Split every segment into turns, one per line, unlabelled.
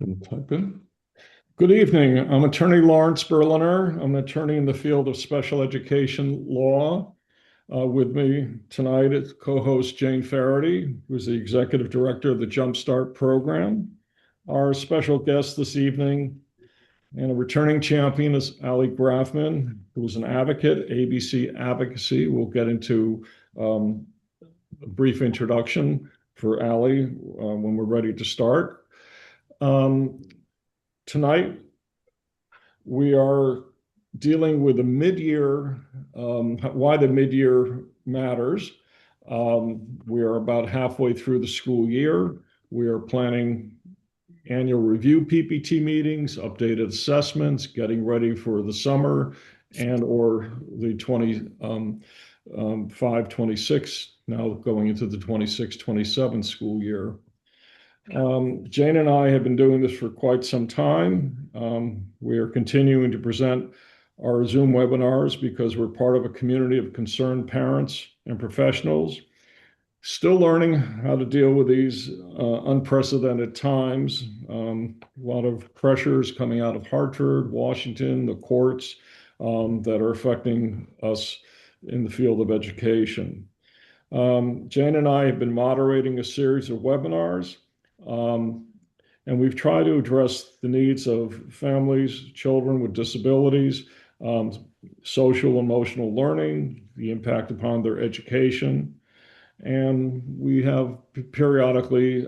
And type in. Good evening. I'm attorney Lawrence Berliner. I'm an attorney in the field of special education law. With me tonight is co-host Jane Faherty, who's the executive director of the JumpStart program. Our special guest this evening and a returning champion is Allie Grafman, who is an advocate, ABC Advocacy. We'll get into a brief introduction for Allie when we're ready to start. Tonight, we are dealing with a mid-year, why the mid-year matters. We are about halfway through the school year. We are planning annual review PPT meetings, updated assessments, getting ready for the summer and or the 25-26, now going into the 26-27 school year. Jane and I have been doing this for quite some time. We are continuing to present our Zoom webinars because we're part of a community of concerned parents and professionals, still learning how to deal with these unprecedented times. A lot of pressures coming out of Hartford, Washington, the courts that are affecting us in the field of education. Jane and I have been moderating a series of webinars. And we've tried to address the needs of families, children with disabilities, social emotional learning, the impact upon their education. And we have periodically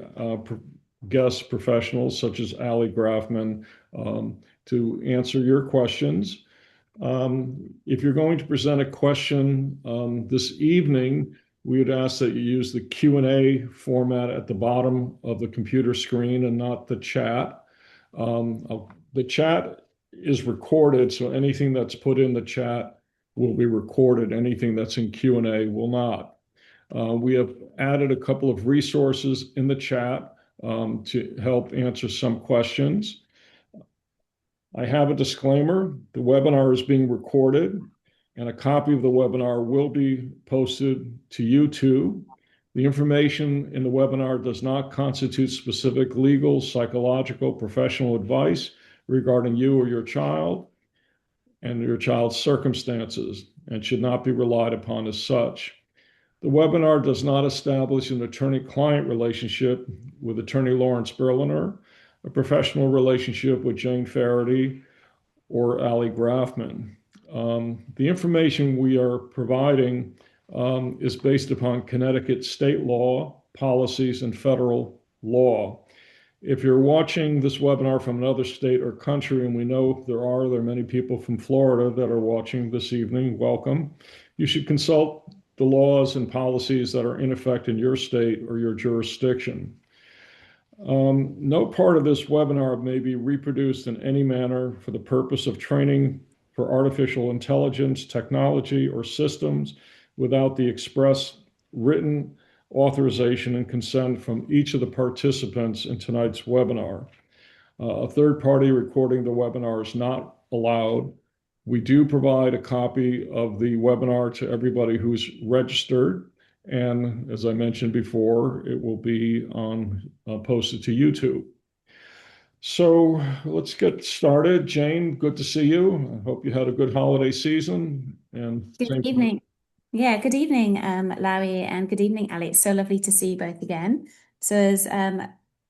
guest professionals such as Allie Grafman to answer your questions. If you're going to present a question this evening, we would ask that you use the Q&A format at the bottom of the computer screen and not the chat. The chat is recorded, so anything that's put in the chat will be recorded. Anything that's in Q&A will not. We have added a couple of resources in the chat to help answer some questions. I have a disclaimer. The webinar is being recorded, and a copy of the webinar will be posted to YouTube. The information in the webinar does not constitute specific legal, psychological, professional advice regarding you or your child and your child's circumstances and should not be relied upon as such. The webinar does not establish an attorney-client relationship with attorney Lawrence Berliner, a professional relationship with Jane Faherty or Allie Grafman. The information we are providing is based upon Connecticut state law, policies, and federal law. If you're watching this webinar from another state or country, and we know there are many people from Florida that are watching this evening, welcome. You should consult the laws and policies that are in effect in your state or your jurisdiction. No part of this webinar may be reproduced in any manner for the purpose of training for artificial intelligence, technology, or systems without the express written authorization and consent from each of the participants in tonight's webinar. A third party recording the webinar is not allowed. We do provide a copy of the webinar to everybody who's registered. And as I mentioned before, it will be posted to YouTube. So let's get started. Jane, good to see you. I hope you had a good holiday season. And
good evening. Yeah, good evening, Larry, and good evening, Allie. It's so lovely to see you both again. So as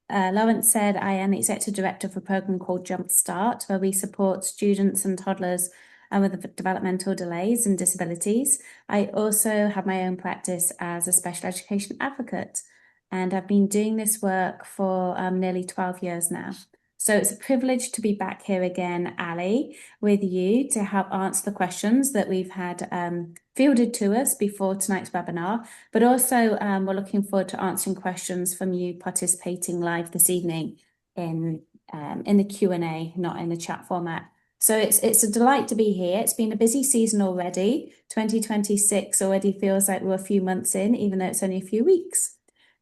Lawrence said, I am the executive director of a program called JumpStart, where we support students and toddlers with developmental delays and disabilities. I also have my own practice as a special education advocate, and I've been doing this work for nearly 12 years now. So it's a privilege to be back here again, Allie, with you to help answer the questions that we've had fielded to us before tonight's webinar, but also we're looking forward to answering questions from you participating live this evening in the Q&A, not in the chat format. So it's a delight to be here. It's been a busy season already. 2026 already feels like we're a few months in, even though it's only a few weeks.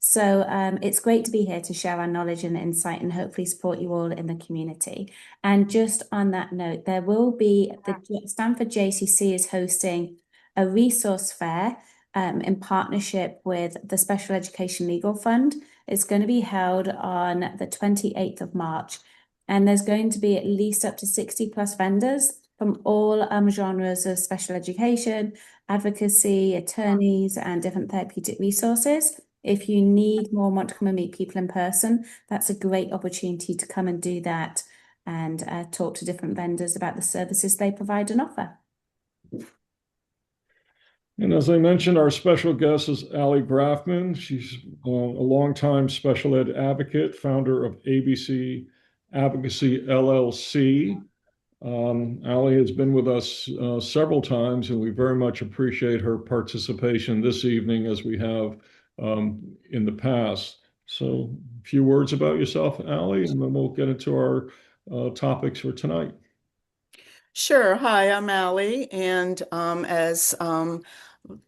So it's great to be here to share our knowledge and insight and hopefully support you all in the community. And just on that note, there will be the Stamford JCC is hosting a resource fair in partnership with the Special Education Legal Fund It's going to be held on the 28th of March. And there's going to be at least up to 60 plus vendors from all genres of special education, advocacy, attorneys, and different therapeutic resources. If you need more, want to come and meet people in person, that's a great opportunity to come and do that and talk to different vendors about the services they provide and offer.
And as I mentioned, our special guest is Allie Grafman. She's a longtime special ed advocate, founder of ABC Advocacy LLC. Allie has been with us several times, and we very much appreciate her participation this evening as we have in the past. So a few words about yourself, Allie, and then we'll get into our topics for tonight.
Sure. Hi, I'm Allie, and as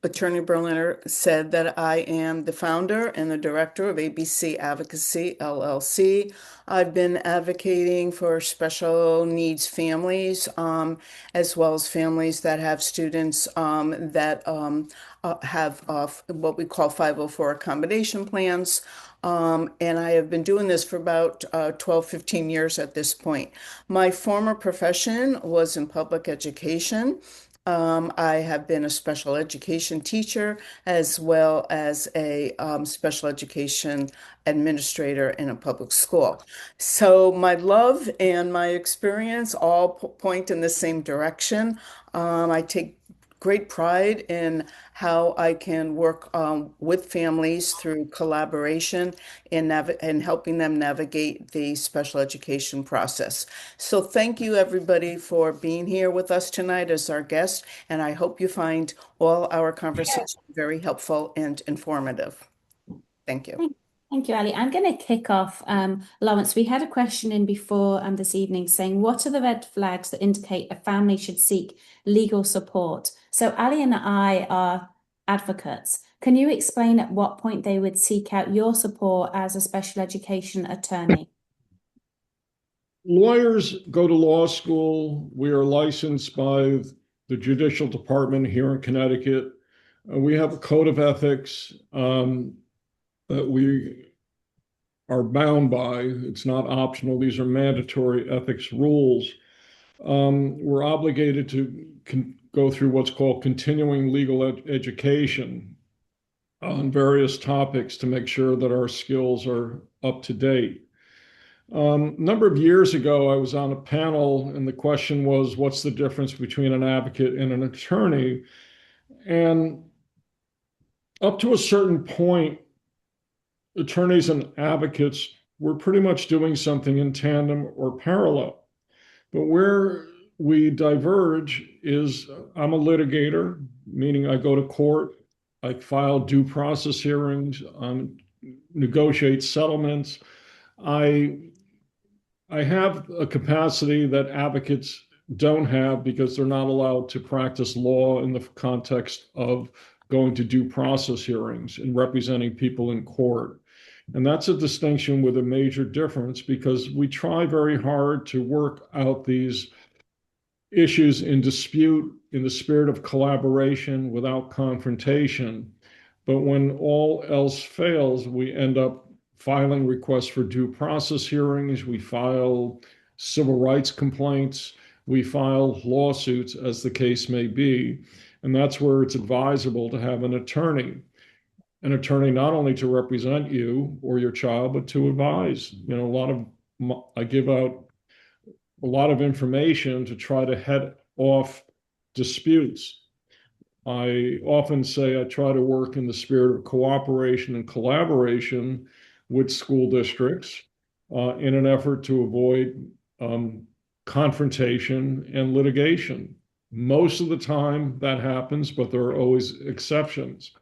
Attorney Berliner said, that I am the founder and the director of ABC Advocacy LLC. I've been advocating for special needs families, as well as families that have students that have what we call 504 accommodation plans. And I have been doing this for about 12, 15 years at this point. My former profession was in public education. I have been a special education teacher as well as a special education administrator in a public school. So my love and my experience all point in the same direction. I take great pride in how I can work with families through collaboration and helping them navigate the special education process. So thank you everybody for being here with us tonight as our guest, and I hope you find all our conversation very helpful and informative. Thank you.
Thank you, Ali. I'm going to kick off. Lawrence, we had a question in before this evening saying, what are the red flags that indicate a family should seek legal support? So Ali and I are advocates. Can you explain at what point they would seek out your support as a special education attorney?
Lawyers go to law school. We are licensed by the Judicial Department here in Connecticut. We have a code of ethics that we are bound by. It's not optional. These are mandatory ethics rules. We're obligated to go through what's called continuing legal education on various topics to make sure that our skills are up to date. A number of years ago, I was on a panel, and the question was, what's the difference between an advocate and an attorney? And up to a certain point, attorneys and advocates were pretty much doing something in tandem or parallel. But where we diverge is I'm a litigator, meaning I go to court, I file due process hearings, negotiate settlements. I have a capacity that advocates don't have because they're not allowed to practice law in the context of going to due process hearings and representing people in court. And that's a distinction with a major difference because we try very hard to work out these issues in dispute in the spirit of collaboration without confrontation. But when all else fails, we end up filing requests for due process hearings, we file civil rights complaints, we file lawsuits as the case may be. And that's where it's advisable to have an attorney not only to represent you or your child, but to advise. I give out a lot of information to try to head off disputes. I often say I try to work in the spirit of cooperation and collaboration with school districts in an effort to avoid confrontation and litigation. Most of the time that happens, but there are always exceptions.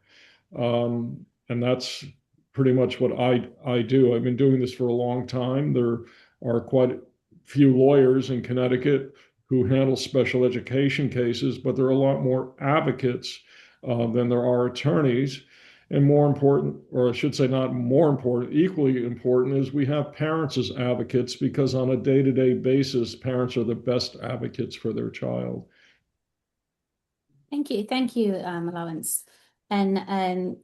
And that's pretty much what I do. I've been doing this for a long time. There are quite a few lawyers in Connecticut who handle special education cases, but there are a lot more advocates than there are attorneys. And more important, or I should say not more important, equally important is we have parents as advocates because on a day-to-day basis, parents are the best advocates for their child.
Thank you, Lawrence. And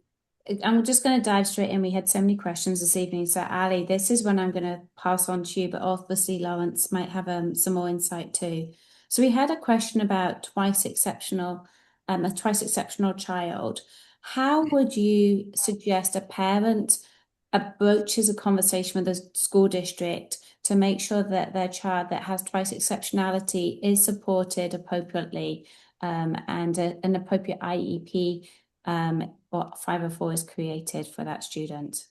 I'm just going to dive straight in. We had so many questions this evening. So, Ali, this is one I'm going to pass on to you, but obviously Lawrence might have some more insight too. So we had a question about a twice exceptional child. How would you suggest a parent approaches a conversation with the school district to make sure that their child that has twice exceptionality is supported appropriately, and an appropriate IEP or 504 is created for that student?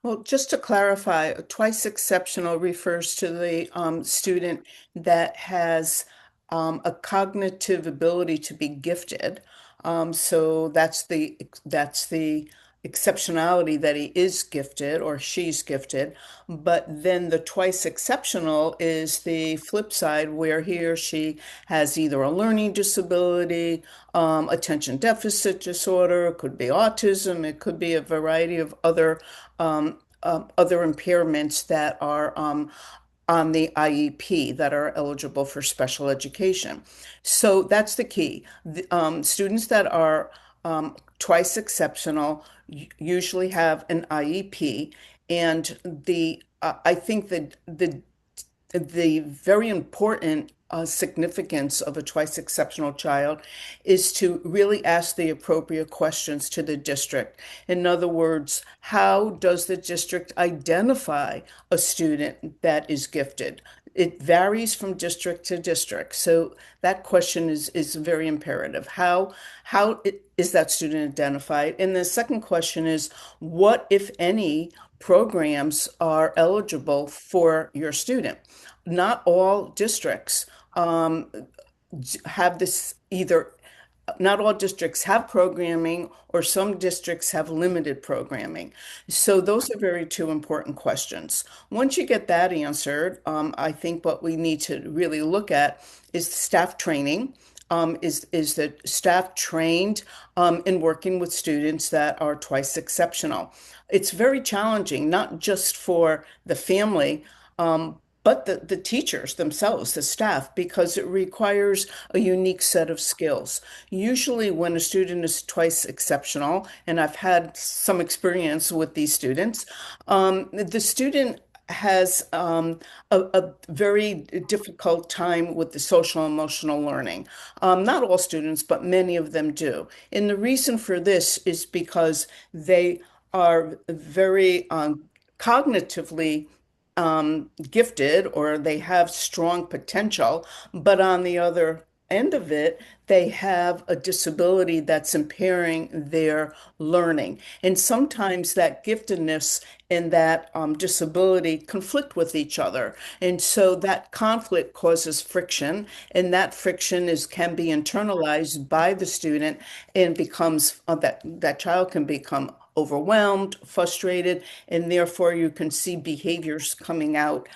Well, just to clarify, twice exceptional refers to the student that has a cognitive ability to be gifted. So that's the exceptionality that he is gifted or she's gifted. But then the twice exceptional is the flip side, where he or she has either a learning disability, attention deficit disorder, it could be autism, it could be a variety of other impairments that are on the IEP that are eligible for special education. So that's the key. Students that are twice exceptional usually have an IEP, and I think that the very important significance of a twice exceptional child is to really ask the appropriate questions to the district. In other words, how does the district identify a student that is gifted? It varies from district to district. So that question is very imperative. Is that student identified? And the second question is, what, if any, programs are eligible for your student? Not all districts have this either. Not all districts have programming, or some districts have limited programming. So those are very two important questions. Once you get that answered, I think what we need to really look at is staff training. Is the staff trained in working with students that are twice exceptional? It's very challenging, not just for the family, but the teachers themselves, the staff, because it requires a unique set of skills. Usually, when a student is twice exceptional, and I've had some experience with these students, the student has a very difficult time with the social emotional learning. Not all students, but many of them do. And the reason for this is because they are very cognitively gifted, or they have strong potential, but on the other end of it, they have a disability that's impairing their learning. And sometimes that giftedness and that disability conflict with each other. And so that conflict causes friction, and that friction can be internalized by the student, and becomes that child can become overwhelmed, frustrated, and therefore you can see behaviors coming out.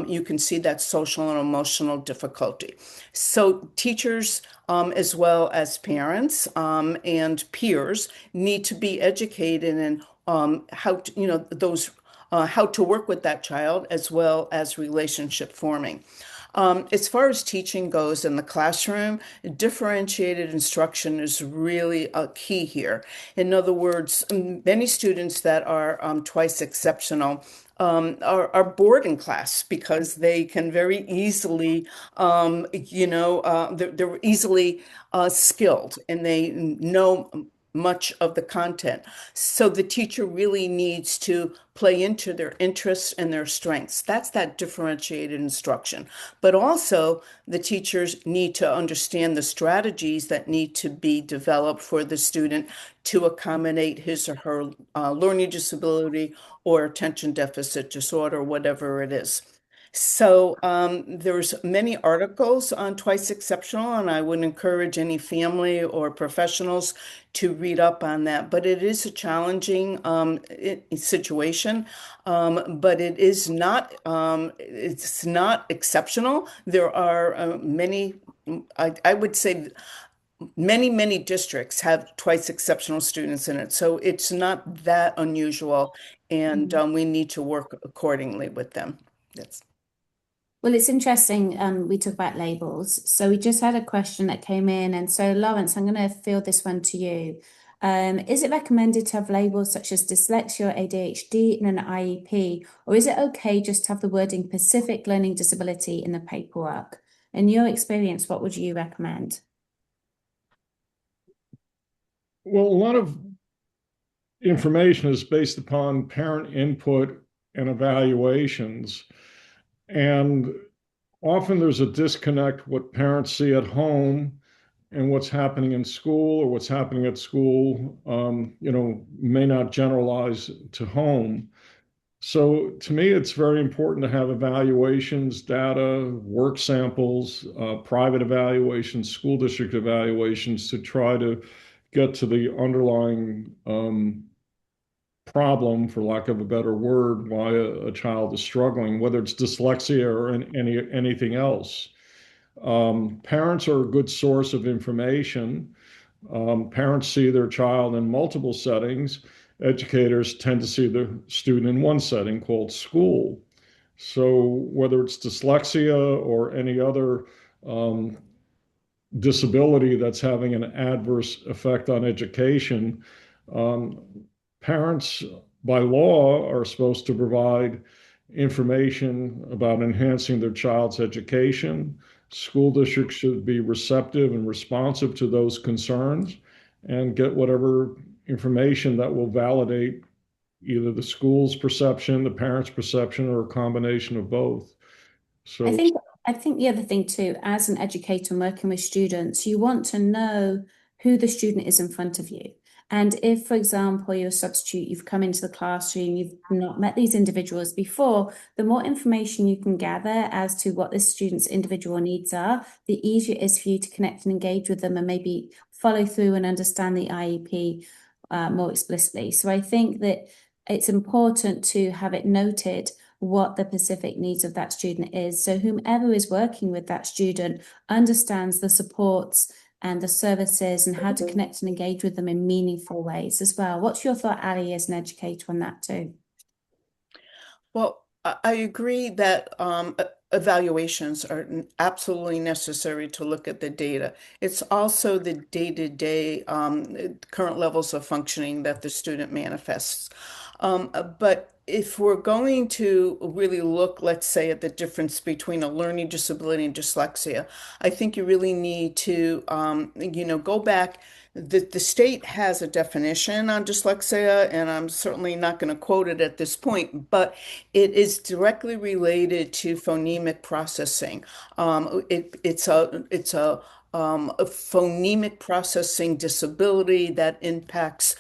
You can see that social and emotional difficulty. So teachers, as well as parents and peers, need to be educated in how to, how to work with that child, as well as relationship forming. As far as teaching goes in the classroom, differentiated instruction is really a key here. In other words, many students that are twice exceptional are bored in class because they can very easily, they're easily skilled, and they know much of the content. So the teacher really needs to play into their interests and their strengths. That's that differentiated instruction. But also, the teachers need to understand the strategies that need to be developed for the student to accommodate his or her learning disability or attention deficit disorder, whatever it is. So there's many articles on twice exceptional, and I would encourage any family or professionals to read up on that. But it is a challenging situation, but it's not exceptional. There are many, I would say, many districts have twice exceptional students in it. So it's not that unusual, and we need to work accordingly with them. That's
Well, it's interesting. We talk about labels. So we just had a question that came in. And so, Lawrence, I'm going to field this one to you. Is it recommended to have labels such as dyslexia or ADHD in an IEP, or is it okay just to have the wording specific learning disability in the paperwork? In your experience, what would you recommend?
Well, a lot of information is based upon parent input and evaluations. And often there's a disconnect what parents see at home and what's happening in school, or what's happening at school, may not generalize to home. So to me, it's very important to have evaluations, data, work samples, private evaluations, school district evaluations to try to get to the underlying problem, for lack of a better word, why a child is struggling, whether it's dyslexia or anything else. Parents are a good source of information. Parents see their child in multiple settings. Educators tend to see the student in one setting called school. So whether it's dyslexia or any other disability that's having an adverse effect on education, um, parents by law are supposed to provide information about enhancing their child's education. School districts should be receptive and responsive to those concerns and get whatever information that will validate either the school's perception, the parent's perception, or a combination of both.
I
So,
think I think the other thing too, as an educator working with students, you want to know who the student is in front of you. And if, for example, you're a substitute, you've come into the classroom, you've not met these individuals before, the more information you can gather as to what this student's individual needs are, the easier it is for you to connect and engage with them and maybe follow through and understand the IEP more explicitly. So I think that it's important to have it noted what the specific needs of that student is. So whomever is working with that student understands the supports and the services and how to connect and engage with them in meaningful ways as well. What's your thought, Allie, as an educator on that too?
Well, I agree that evaluations are absolutely necessary to look at the data. It's also the day-to-day current levels of functioning that the student manifests. But if we're going to really look, let's say, at the difference between a learning disability and dyslexia, I think you really need to, go back. The state has a definition on dyslexia, and I'm certainly not going to quote it at this point, but it is directly related to phonemic processing. It's a phonemic processing disability that impacts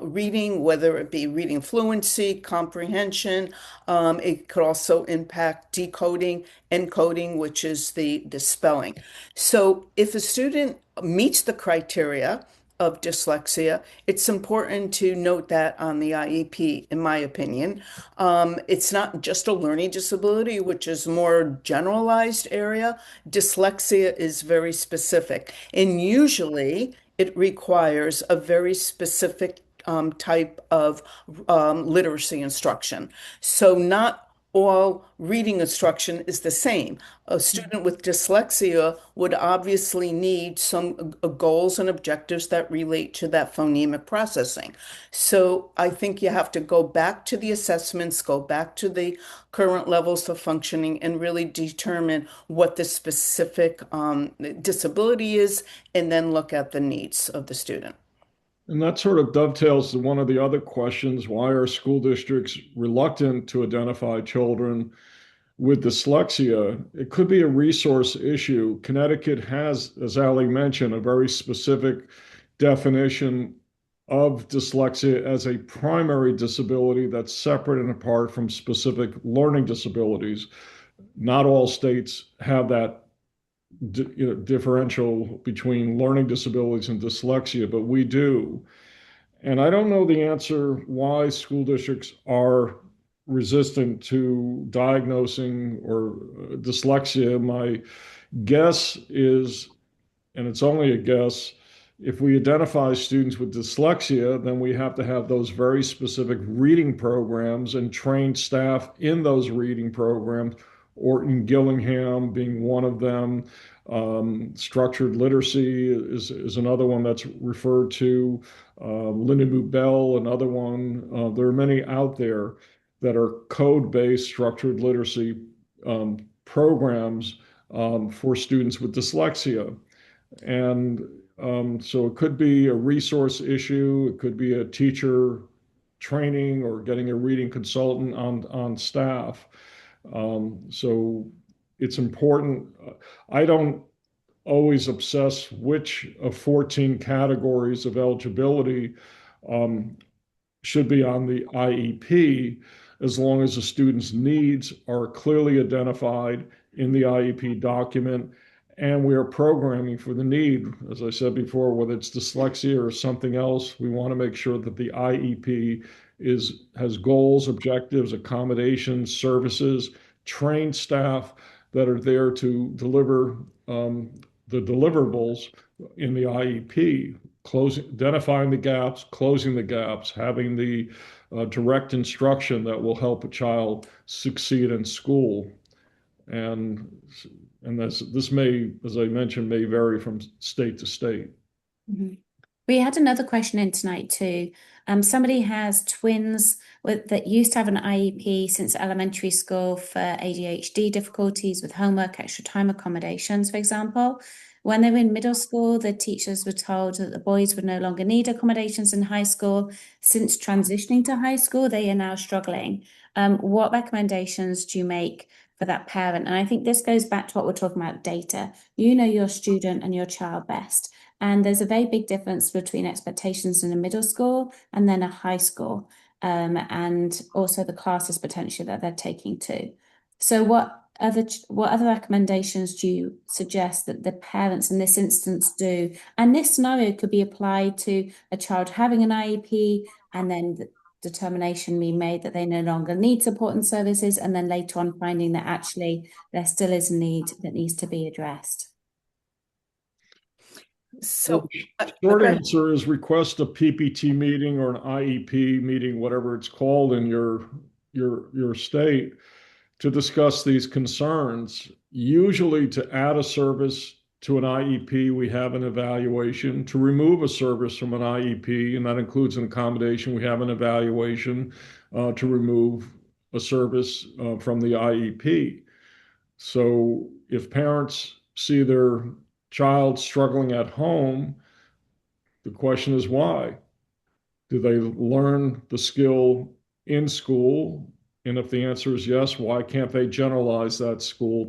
reading, whether it be reading fluency, comprehension. It could also impact decoding, encoding, which is the spelling. So if a student meets the criteria of dyslexia, it's important to note that on the IEP, in my opinion. It's not just a learning disability, which is more generalized area. Dyslexia is very specific, and usually it requires a very specific type of literacy instruction. So not all reading instruction is the same. A student with dyslexia would obviously need some goals and objectives that relate to that phonemic processing. So I think you have to go back to the assessments, go back to the current levels of functioning, and really determine what the specific disability is, and then look at the needs of the student.
and that sort of dovetails to one of the other questions. Why are school districts reluctant to identify children with dyslexia? It could be a resource issue. Connecticut has, as Allie mentioned, a very specific definition of dyslexia as a primary disability that's separate and apart from specific learning disabilities. Not all states have that differential between learning disabilities and dyslexia, but we do. And I don't know the answer why school districts are resistant to diagnosing or dyslexia. My guess is, and it's only a guess, if we identify students with dyslexia, then we have to have those very specific reading programs and trained staff in those reading programs, Orton Gillingham being one of them. Structured literacy is another one that's referred to. Lindenwood Bell, another one. There are many out there that are code-based structured literacy programs for students with dyslexia. And so it could be a resource issue, it could be a teacher training or getting a reading consultant on staff. So it's important. I don't always obsess which of 14 categories of eligibility um, should be on the IEP, as long as the student's needs are clearly identified in the IEP document and we are programming for the need. As I said before, whether it's dyslexia or something else, we want to make sure that the IEP has goals, objectives, accommodations, services, trained staff that are there to deliver the deliverables in the IEP, identifying the gaps, closing the gaps, having the direct instruction that will help a child succeed in school. And this may, as I mentioned, may vary from state to state.
Mhm. We had another question in tonight too. Somebody has twins that used to have an IEP since elementary school for ADHD difficulties with homework, extra time accommodations, for example. When they were in middle school, the teachers were told that the boys would no longer need accommodations in high school. Since transitioning to high school, they are now struggling. What recommendations do you make for that parent? And I think this goes back to what we're talking about, data. You know your student and your child best. And there's a very big difference between expectations in a middle school and then a high school, and also the classes potentially that they're taking too. So what other recommendations do you suggest that the parents in this instance do? And this scenario could be applied to a child having an IEP and then the determination being made that they no longer need support and services, and then later on finding that actually there still is a need that needs to be addressed.
Well,
So,
the short
okay.
answer is request a PPT meeting or an IEP meeting, whatever it's called in your state, to discuss these concerns. Usually, to add a service to an IEP, we have an evaluation. To remove a service from an IEP, and that includes an accommodation, we have an evaluation to remove a service from the IEP. So if parents see their child struggling at home, the question is why? Do they learn the skill in school? And if the answer is yes, why can't they generalize that skill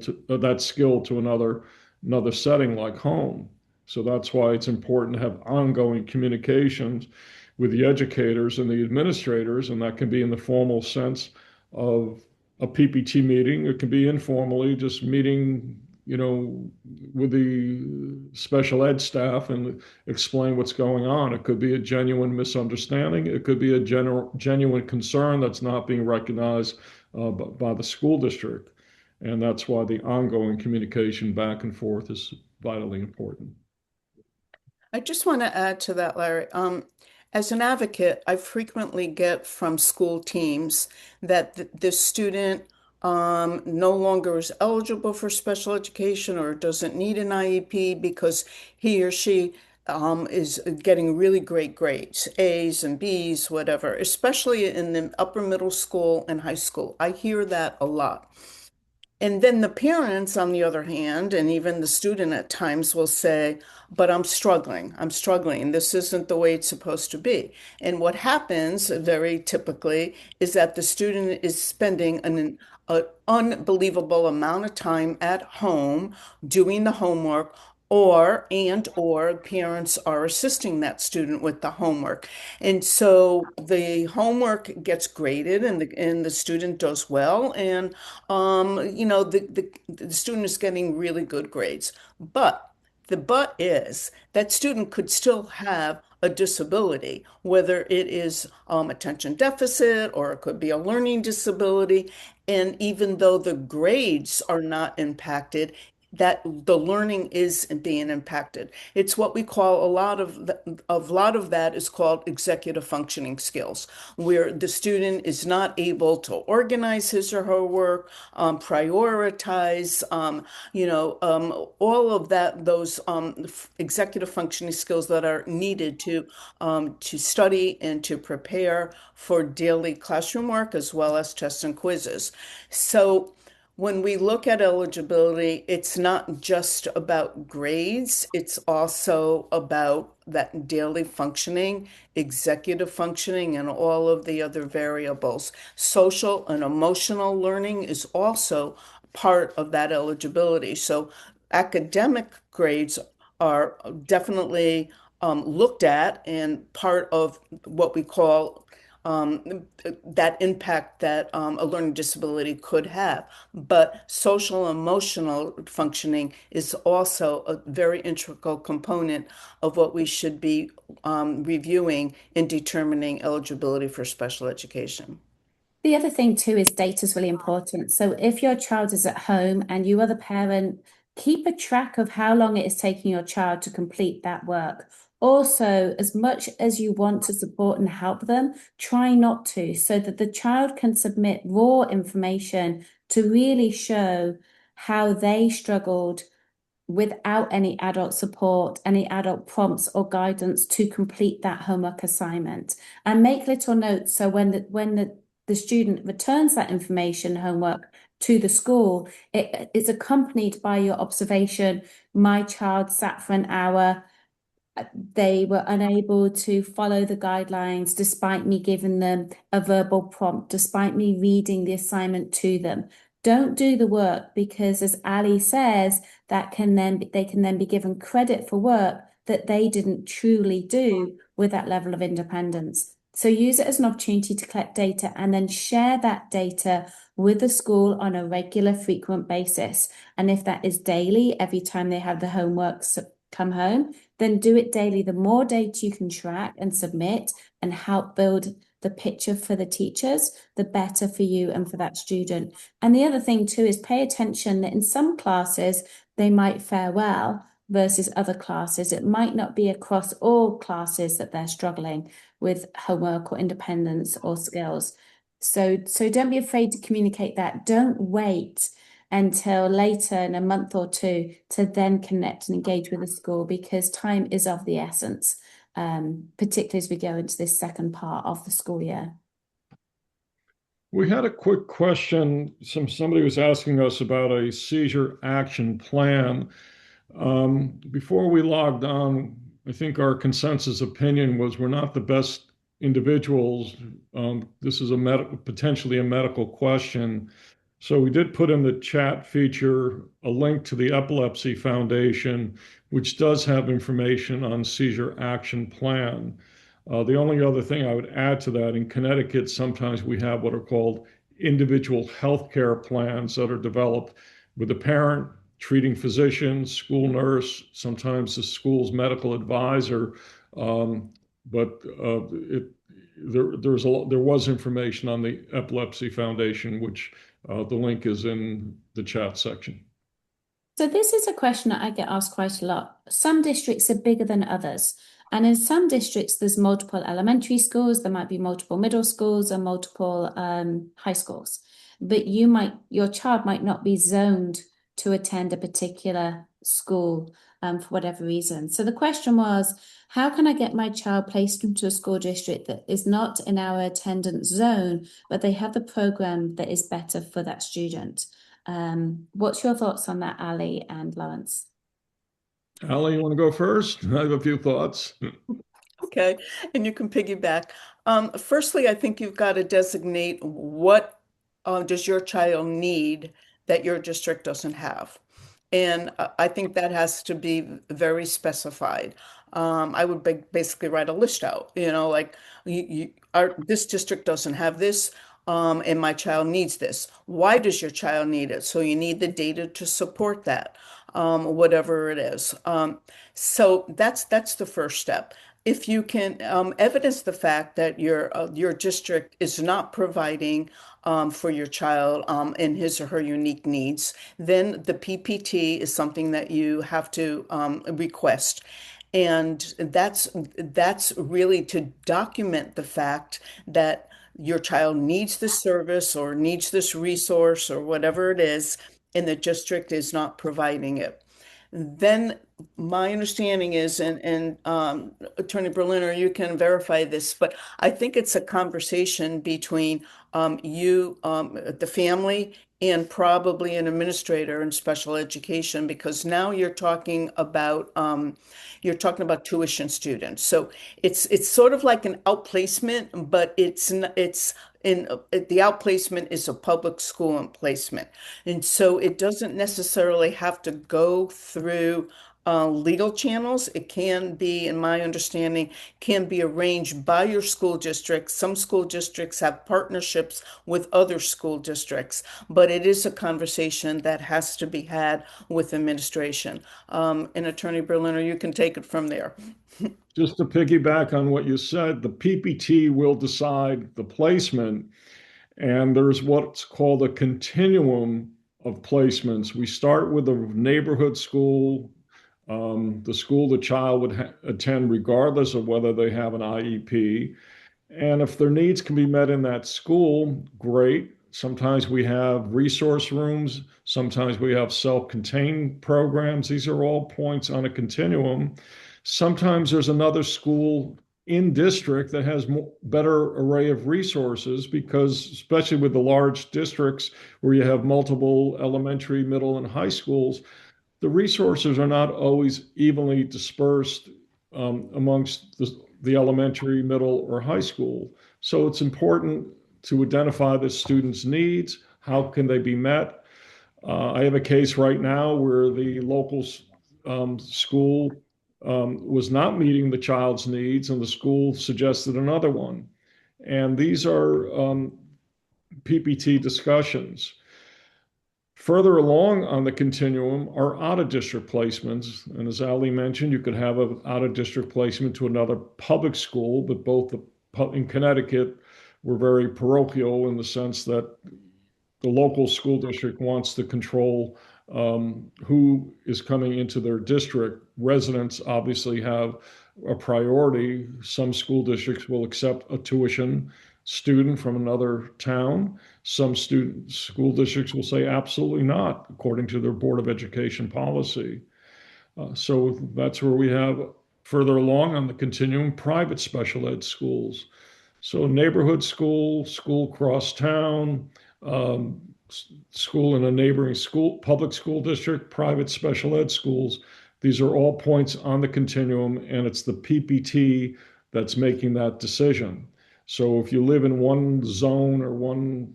to another setting like home? So that's why it's important to have ongoing communications with the educators and the administrators, and that can be in the formal sense of a PPT meeting. It can be informally, just meeting, with the special ed staff and explain what's going on. It could be a genuine misunderstanding. It could be a genuine concern that's not being recognized by the school district. And that's why the ongoing communication back and forth is vitally important.
I just want to add to that, Larry. As an advocate, I frequently get from school teams that the student no longer is eligible for special education or doesn't need an IEP because he or she is getting really great grades, A's and B's, whatever, especially in the upper middle school and high school. I hear that a lot. And then the parents, on the other hand, and even the student at times will say, but I'm struggling. I'm struggling. This isn't the way it's supposed to be. And what happens very typically is that the student is spending an unbelievable amount of time at home doing the homework or parents are assisting that student with the homework. And so the homework gets graded and the student does well. And the student is getting really good grades. But the but is that student could still have a disability, whether it is attention deficit or it could be a learning disability. And even though the grades are not impacted, that the learning is being impacted. It's what we call a lot of that is called executive functioning skills, where the student is not able to organize his or her work, prioritize, all of that, those executive functioning skills that are needed to study and to prepare for daily classroom work as well as tests and quizzes. So when we look at eligibility, it's not just about grades, it's also about that daily functioning, executive functioning, and all of the other variables. Social and emotional learning is also part of that eligibility. So academic grades are definitely looked at and part of what we call that impact that a learning disability could have. But social emotional functioning is also a very integral component of what we should be reviewing in determining eligibility for special education.
The other thing too is data is really important. So if your child is at home and you are the parent, keep a track of how long it is taking your child to complete that work. Also, as much as you want to support and help them, try not to, so that the child can submit raw information to really show how they struggled without any adult support, any adult prompts or guidance to complete that homework assignment. And make little notes so when the student returns that information, homework, to the school, it is accompanied by your observation. My child sat for an hour. They were unable to follow the guidelines despite me giving them a verbal prompt, despite me reading the assignment to them. Don't do the work because, as Ali says, they can then be given credit for work that they didn't truly do with that level of independence. So use it as an opportunity to collect data and then share that data with the school on a regular, frequent basis. And if that is daily, every time they have the homework come home, then do it daily. The more data you can track and submit and help build the picture for the teachers, the better for you and for that student. And the other thing too is pay attention that in some classes, they might fare well versus other classes. It might not be across all classes that they're struggling with homework or independence or skills. So don't be afraid to communicate that. Don't wait until later in a month or two to then connect and engage with the school, because time is of the essence, particularly as we go into this second part of the school year.
We had a quick question. Somebody was asking us about a seizure action plan. Before we logged on, I think our consensus opinion was we're not the best individuals. This is potentially a medical question. So we did put in the chat feature a link to the Epilepsy Foundation, which does have information on seizure action plan. The only other thing I would add to that, in Connecticut, sometimes we have what are called individual healthcare plans that are developed with the parent, treating physician, school nurse, sometimes the school's medical advisor. But there was information on the Epilepsy Foundation, which the link is in the chat section.
So this is a question that I get asked quite a lot. Some districts are bigger than others. And in some districts, there's multiple elementary schools, there might be multiple middle schools and multiple high schools. But your child might not be zoned to attend a particular school for whatever reason. So the question was, how can I get my child placed into a school district that is not in our attendance zone, but they have the program that is better for that student? What's your thoughts on that, Ali and Lawrence?
Allie, you want to go first? I have a few thoughts.
Okay, and you can piggyback. Firstly, I think you've got to designate what does your child need that your district doesn't have. And I think that has to be very specified. I would basically write a list out, like this district doesn't have this, and my child needs this. Why does your child need it? So you need the data to support that, whatever it is. So that's the first step. if you can evidence the fact that your district is not providing for your child and his or her unique needs, then the PPT is something that you have to request. And that's really to document the fact that your child needs this service or needs this resource or whatever it is, and the district is not providing it. Then my understanding is, and Attorney Berliner, you can verify this, but I think it's a conversation between you, the family, and probably an administrator in special education, because now you're talking about tuition students. So it's sort of like an outplacement, but it's in the outplacement is a public school placement. And so it doesn't necessarily have to go through legal channels. It can be, in my understanding, can be arranged by your school district. Some school districts have partnerships with other school districts, but it is a conversation that has to be had with administration. And Attorney Berliner, you can take it from there.
Just to piggyback on what you said, the PPT will decide the placement, and there's what's called a continuum of placements. We start with a neighborhood school, the school the child would attend regardless of whether they have an IEP. And if their needs can be met in that school, great. Sometimes we have resource rooms, sometimes we have self-contained programs. These are all points on a continuum. Sometimes there's another school in district that has better array of resources, because especially with the large districts where you have multiple elementary, middle, and high schools, the resources are not always evenly dispersed amongst the elementary, middle, or high school. So it's important to identify the students' needs. How can they be met? I have a case right now where the local school was not meeting the child's needs, and the school suggested another one. And these are PPT discussions. Further along on the continuum are out-of-district placements. And as Ali mentioned, you could have an out-of-district placement to another public school, but both in Connecticut, we're very parochial in the sense that the local school district wants to control who is coming into their district. Residents obviously have a priority. Some school districts will accept a tuition student from another town. Some school districts will say absolutely not, according to their Board of Education policy. So that's where we have further along on the continuum private special ed schools. So neighborhood school, school cross town, school in a neighboring public school district, private special ed schools. These are all points on the continuum, and it's the PPT that's making that decision. So if you live in one zone or one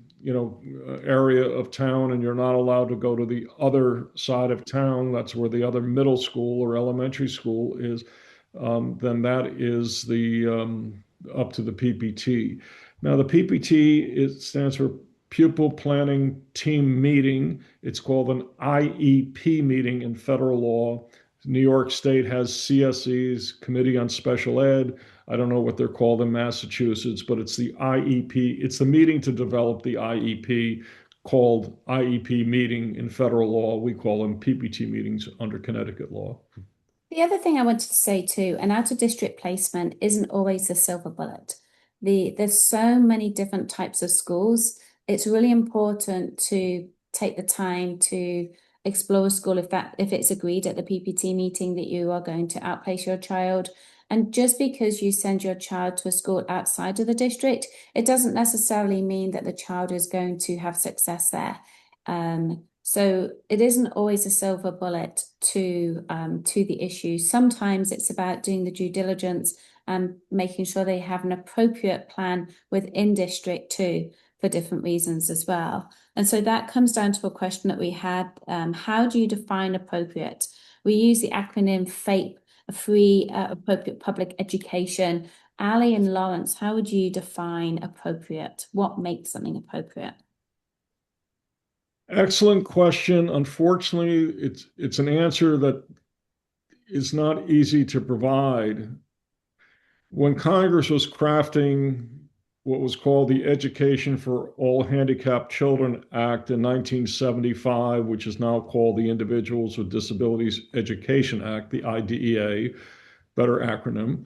area of town and you're not allowed to go to the other side of town, that's where the other middle school or elementary school is, then that is up to the PPT. Now the PPT, it stands for Pupil Planning Team Meeting. It's called an IEP meeting in federal law. New York State has CSE's, Committee on Special Ed. I don't know what they're called in Massachusetts, but it's the IEP. It's the meeting to develop the IEP, called IEP meeting in federal law. We call them PPT meetings under Connecticut law.
The other thing I wanted to say too, an out-of-district placement isn't always the silver bullet. There's so many different types of schools. It's really important to take the time to explore a school if it's agreed at the PPT meeting that you are going to outplace your child. And just because you send your child to a school outside of the district, it doesn't necessarily mean that the child is going to have success there. So it isn't always a silver bullet to the issue. Sometimes it's about doing the due diligence and making sure they have an appropriate plan within district too, for different reasons as well. And so that comes down to a question that we had. How do you define appropriate? We use the acronym FAPE, free, appropriate public education. Ali and Lawrence, how would you define appropriate? What makes something appropriate?
Excellent question. Unfortunately, it's an answer that is not easy to provide. When Congress was crafting what was called the Education for All Handicapped Children Act in 1975, which is now called the Individuals with Disabilities Education Act, the IDEA, better acronym,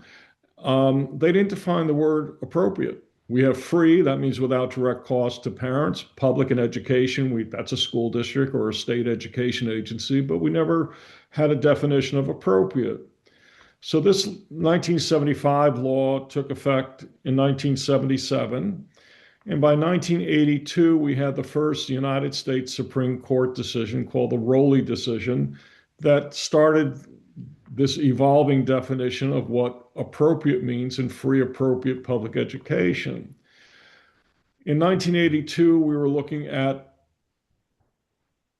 they didn't define the word appropriate. We have free, that means without direct cost to parents. Public and education, that's a school district or a state education agency, but we never had a definition of appropriate. So this 1975 law took effect in 1977. And by 1982, we had the first United States Supreme Court decision called the Rowley decision that started this evolving definition of what appropriate means in free, appropriate public education. In 1982, we were looking at,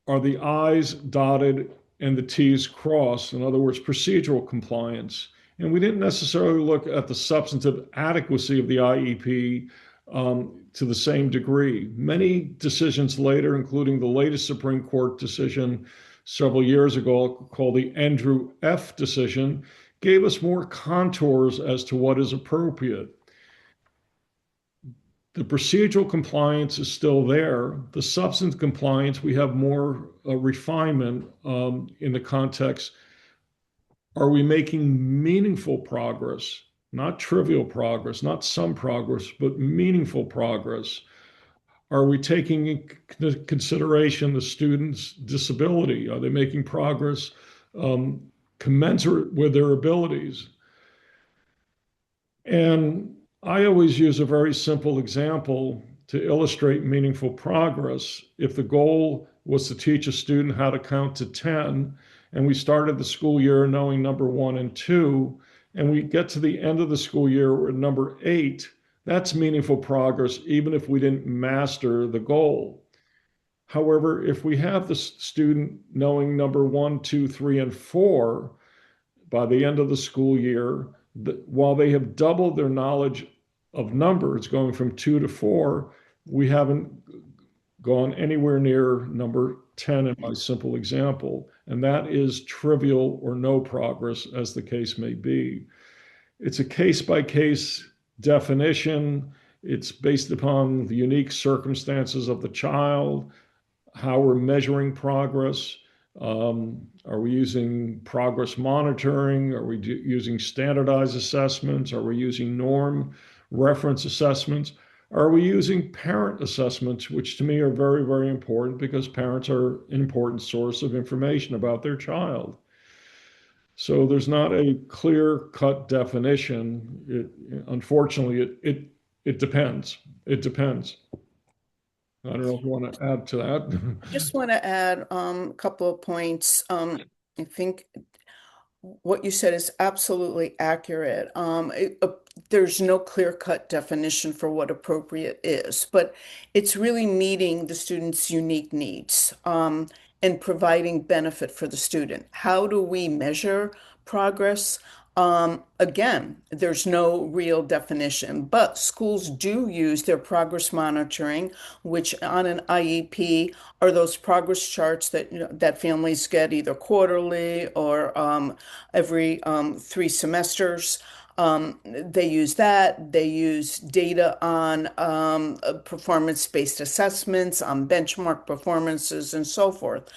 are the I's dotted and the T's crossed? In other words, procedural compliance. And we didn't necessarily look at the substantive adequacy of the IEP to the same degree. Many decisions later, including the latest Supreme Court decision several years ago called the Andrew F. decision, gave us more contours as to what is appropriate. The procedural compliance is still there. The substantive compliance, we have more refinement in the context. Are we making meaningful progress? Not trivial progress, not some progress, but meaningful progress. Are we taking into consideration the student's disability? Are they making progress commensurate with their abilities? And I always use a very simple example to illustrate meaningful progress. If the goal was to teach a student how to count to 10, and we started the school year knowing number 1 and 2, and we get to the end of the school year, we're at number 8, that's meaningful progress, even if we didn't master the goal. However, if we have the student knowing number 1, 2, 3, and 4 by the end of the school year, while they have doubled their knowledge of numbers, going from 2 to 4, we haven't gone anywhere near number 10 in my simple example. And that is trivial or no progress, as the case may be. It's a case-by-case definition. It's based upon the unique circumstances of the child, how we're measuring progress. Are we using progress monitoring? Are we using standardized assessments? Are we using norm reference assessments? Are we using parent assessments, which to me are very, very important because parents are an important source of information about their child. So there's not a clear-cut definition. Unfortunately, it depends. It depends. I don't know if you want to add to that.
Just want to add a couple of points. I think what you said is absolutely accurate. There's no clear-cut definition for what appropriate is, but it's really meeting the student's unique needs and providing benefit for the student. How do we measure progress? Again, there's no real definition, but schools do use their progress monitoring, which on an IEP are those progress charts that that families get either quarterly or every 3 semesters. They use that. They use data on performance-based assessments, on benchmark performances, and so forth.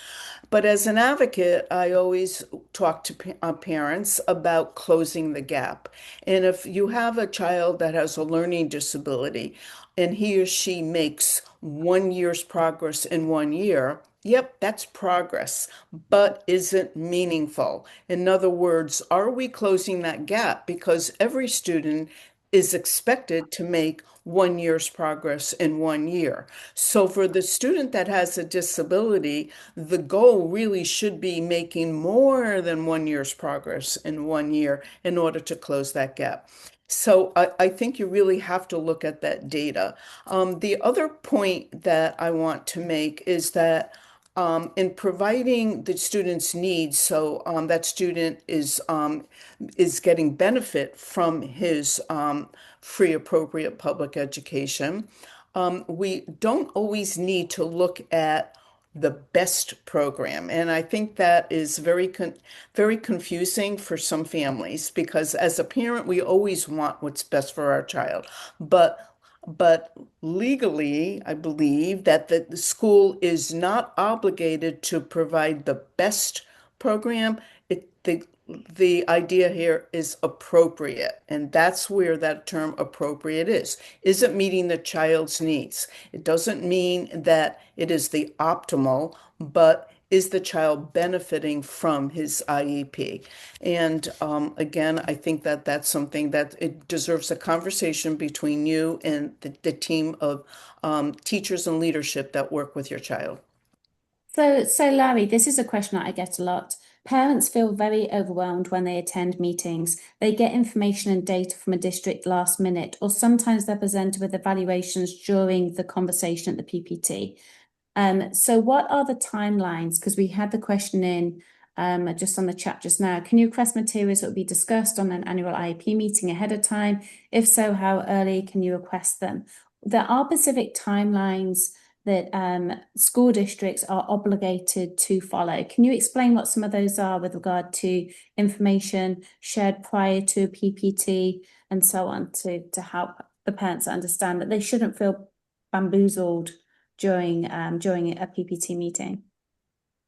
But as an advocate, I always talk to parents about closing the gap. And if you have a child that has a learning disability and he or she makes 1 year's progress in 1 year, yep, that's progress, but isn't meaningful. In other words, are we closing that gap? Because every student is expected to make 1 year's progress in 1 year. So for the student that has a disability, the goal really should be making more than 1 year's progress in 1 year in order to close that gap. So I think you really have to look at that data. The other point that I want to make is that in providing the student's needs, so that student is getting benefit from his free, appropriate public education. We don't always need to look at the best program. And I think that is very confusing for some families because as a parent, we always want what's best for our child. But legally, I believe that the school is not obligated to provide the best program. The idea here is appropriate, and that's where that term appropriate is. Is it meeting the child's needs? It doesn't mean that it is the optimal, but is the child benefiting from his IEP? And again, I think that that's something that it deserves a conversation between you and the team of teachers and leadership that work with your child.
So Larry, this is a question that I get a lot. Parents feel very overwhelmed when they attend meetings. They get information and data from a district last minute, or sometimes they're presented with evaluations during the conversation at the PPT. So what are the timelines? Because we had the question in just on the chat just now. Can you request materials that will be discussed on an annual IEP meeting ahead of time? If so, how early can you request them? There are specific timelines that school districts are obligated to follow. Can you explain what some of those are with regard to information shared prior to a PPT and so on to help the parents understand that they shouldn't feel bamboozled during a PPT meeting?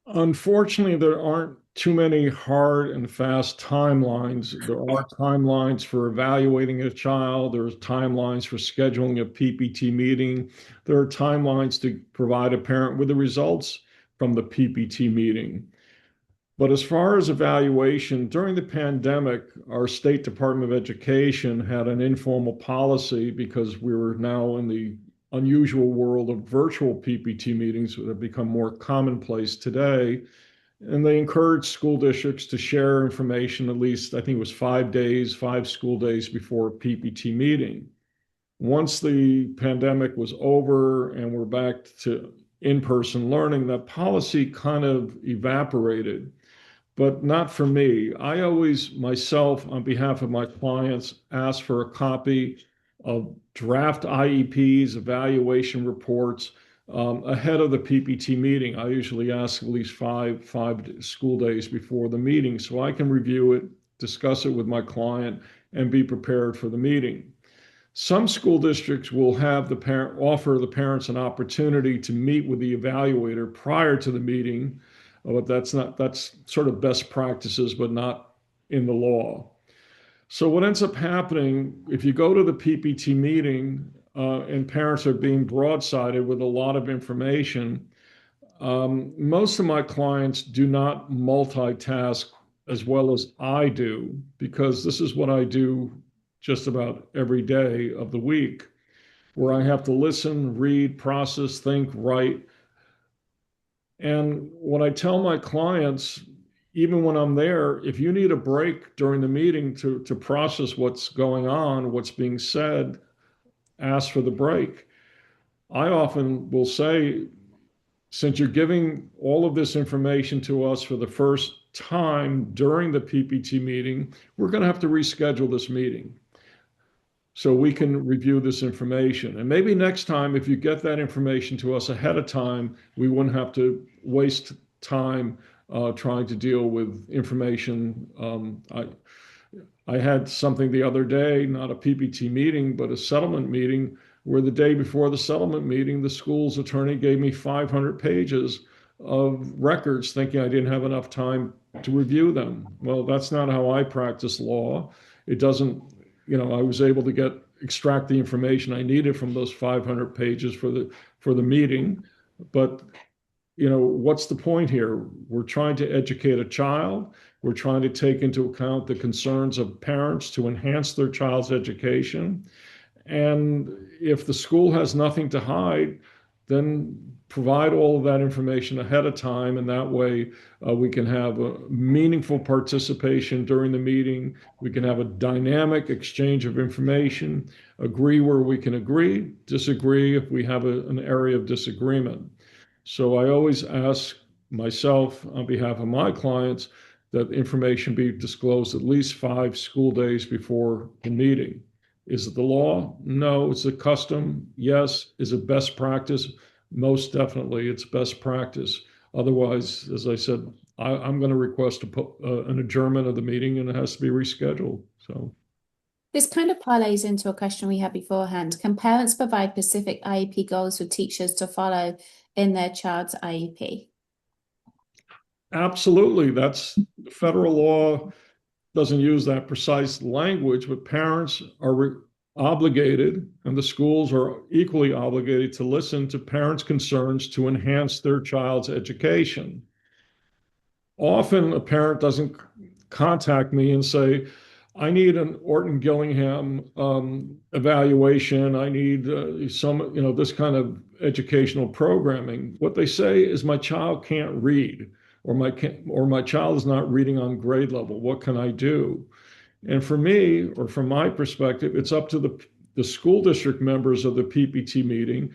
Unfortunately, there aren't too many hard and fast timelines. There are timelines for evaluating a child. There's timelines for scheduling a PPT meeting. There are timelines to provide a parent with the results from the PPT meeting. But as far as evaluation, during the pandemic, our State Department of Education had an informal policy because we were now in the unusual world of virtual PPT meetings that have become more commonplace today. And they encouraged school districts to share information at least, I think it was 5 days, 5 school days before a PPT meeting. Once the pandemic was over and we're back to in-person learning, that policy kind of evaporated, but not for me. I always, myself, on behalf of my clients, ask for a copy of draft IEPs, evaluation reports ahead of the PPT meeting. I usually ask at least five school days before the meeting so I can review it, discuss it with my client, and be prepared for the meeting. Some school districts will have the parent offer the parents an opportunity to meet with the evaluator prior to the meeting, but that's sort of best practices, but not in the law. So what ends up happening if you go to the PPT meeting and parents are being broadsided with a lot of information, most of my clients do not multitask as well as I do, because this is what I do just about every day of the week, where I have to listen, read, process, think, write. And what I tell my clients, even when I'm there, if you need a break during the meeting to process what's going on, what's being said, ask for the break. I often will say, since you're giving all of this information to us for the first time during the PPT meeting, we're going to have to reschedule this meeting so we can review this information. And maybe next time, if you get that information to us ahead of time, we wouldn't have to waste time trying to deal with information. I had something the other day, not a PPT meeting, but a settlement meeting, where the day before the settlement meeting, the school's attorney gave me 500 pages of records thinking I didn't have enough time to review them. Well, that's not how I practice law. It doesn't, I was able to extract the information I needed from those 500 pages for the meeting. But what's the point here? We're trying to educate a child. We're trying to take into account the concerns of parents to enhance their child's education. And if the school has nothing to hide, then provide all of that information ahead of time. And that way we can have a meaningful participation during the meeting. We can have a dynamic exchange of information, agree where we can agree, disagree if we have an area of disagreement. So I always ask myself on behalf of my clients that information be disclosed at least 5 school days before the meeting. Is it the law? No. Is it custom? Yes. Is it best practice? most definitely it's best practice. Otherwise, as I said, I'm going to request an adjournment of the meeting and it has to be rescheduled. So.
This kind of parlays into a question we had beforehand. Can parents provide specific IEP goals for teachers to follow in their child's IEP?
Absolutely. That's federal law doesn't use that precise language, but parents are obligated, and the schools are equally obligated to listen to parents' concerns to enhance their child's education. Often a parent doesn't contact me and say, I need an Orton Gillingham evaluation. I need this kind of educational programming. What they say is my child can't read, or my child is not reading on grade level. What can I do? And for me, or from my perspective, it's up to the school district members of the PPT meeting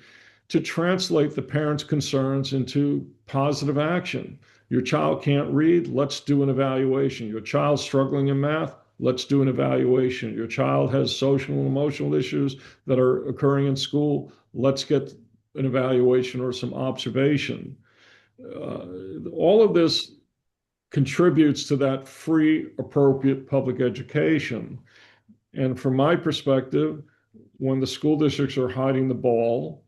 to translate the parents' concerns into positive action. Your child can't read, let's do an evaluation. Your child's struggling in math, let's do an evaluation. Your child has social and emotional issues that are occurring in school, let's get an evaluation or some observation. All of this contributes to that free, appropriate public education. And from my perspective, when the school districts are hiding the ball,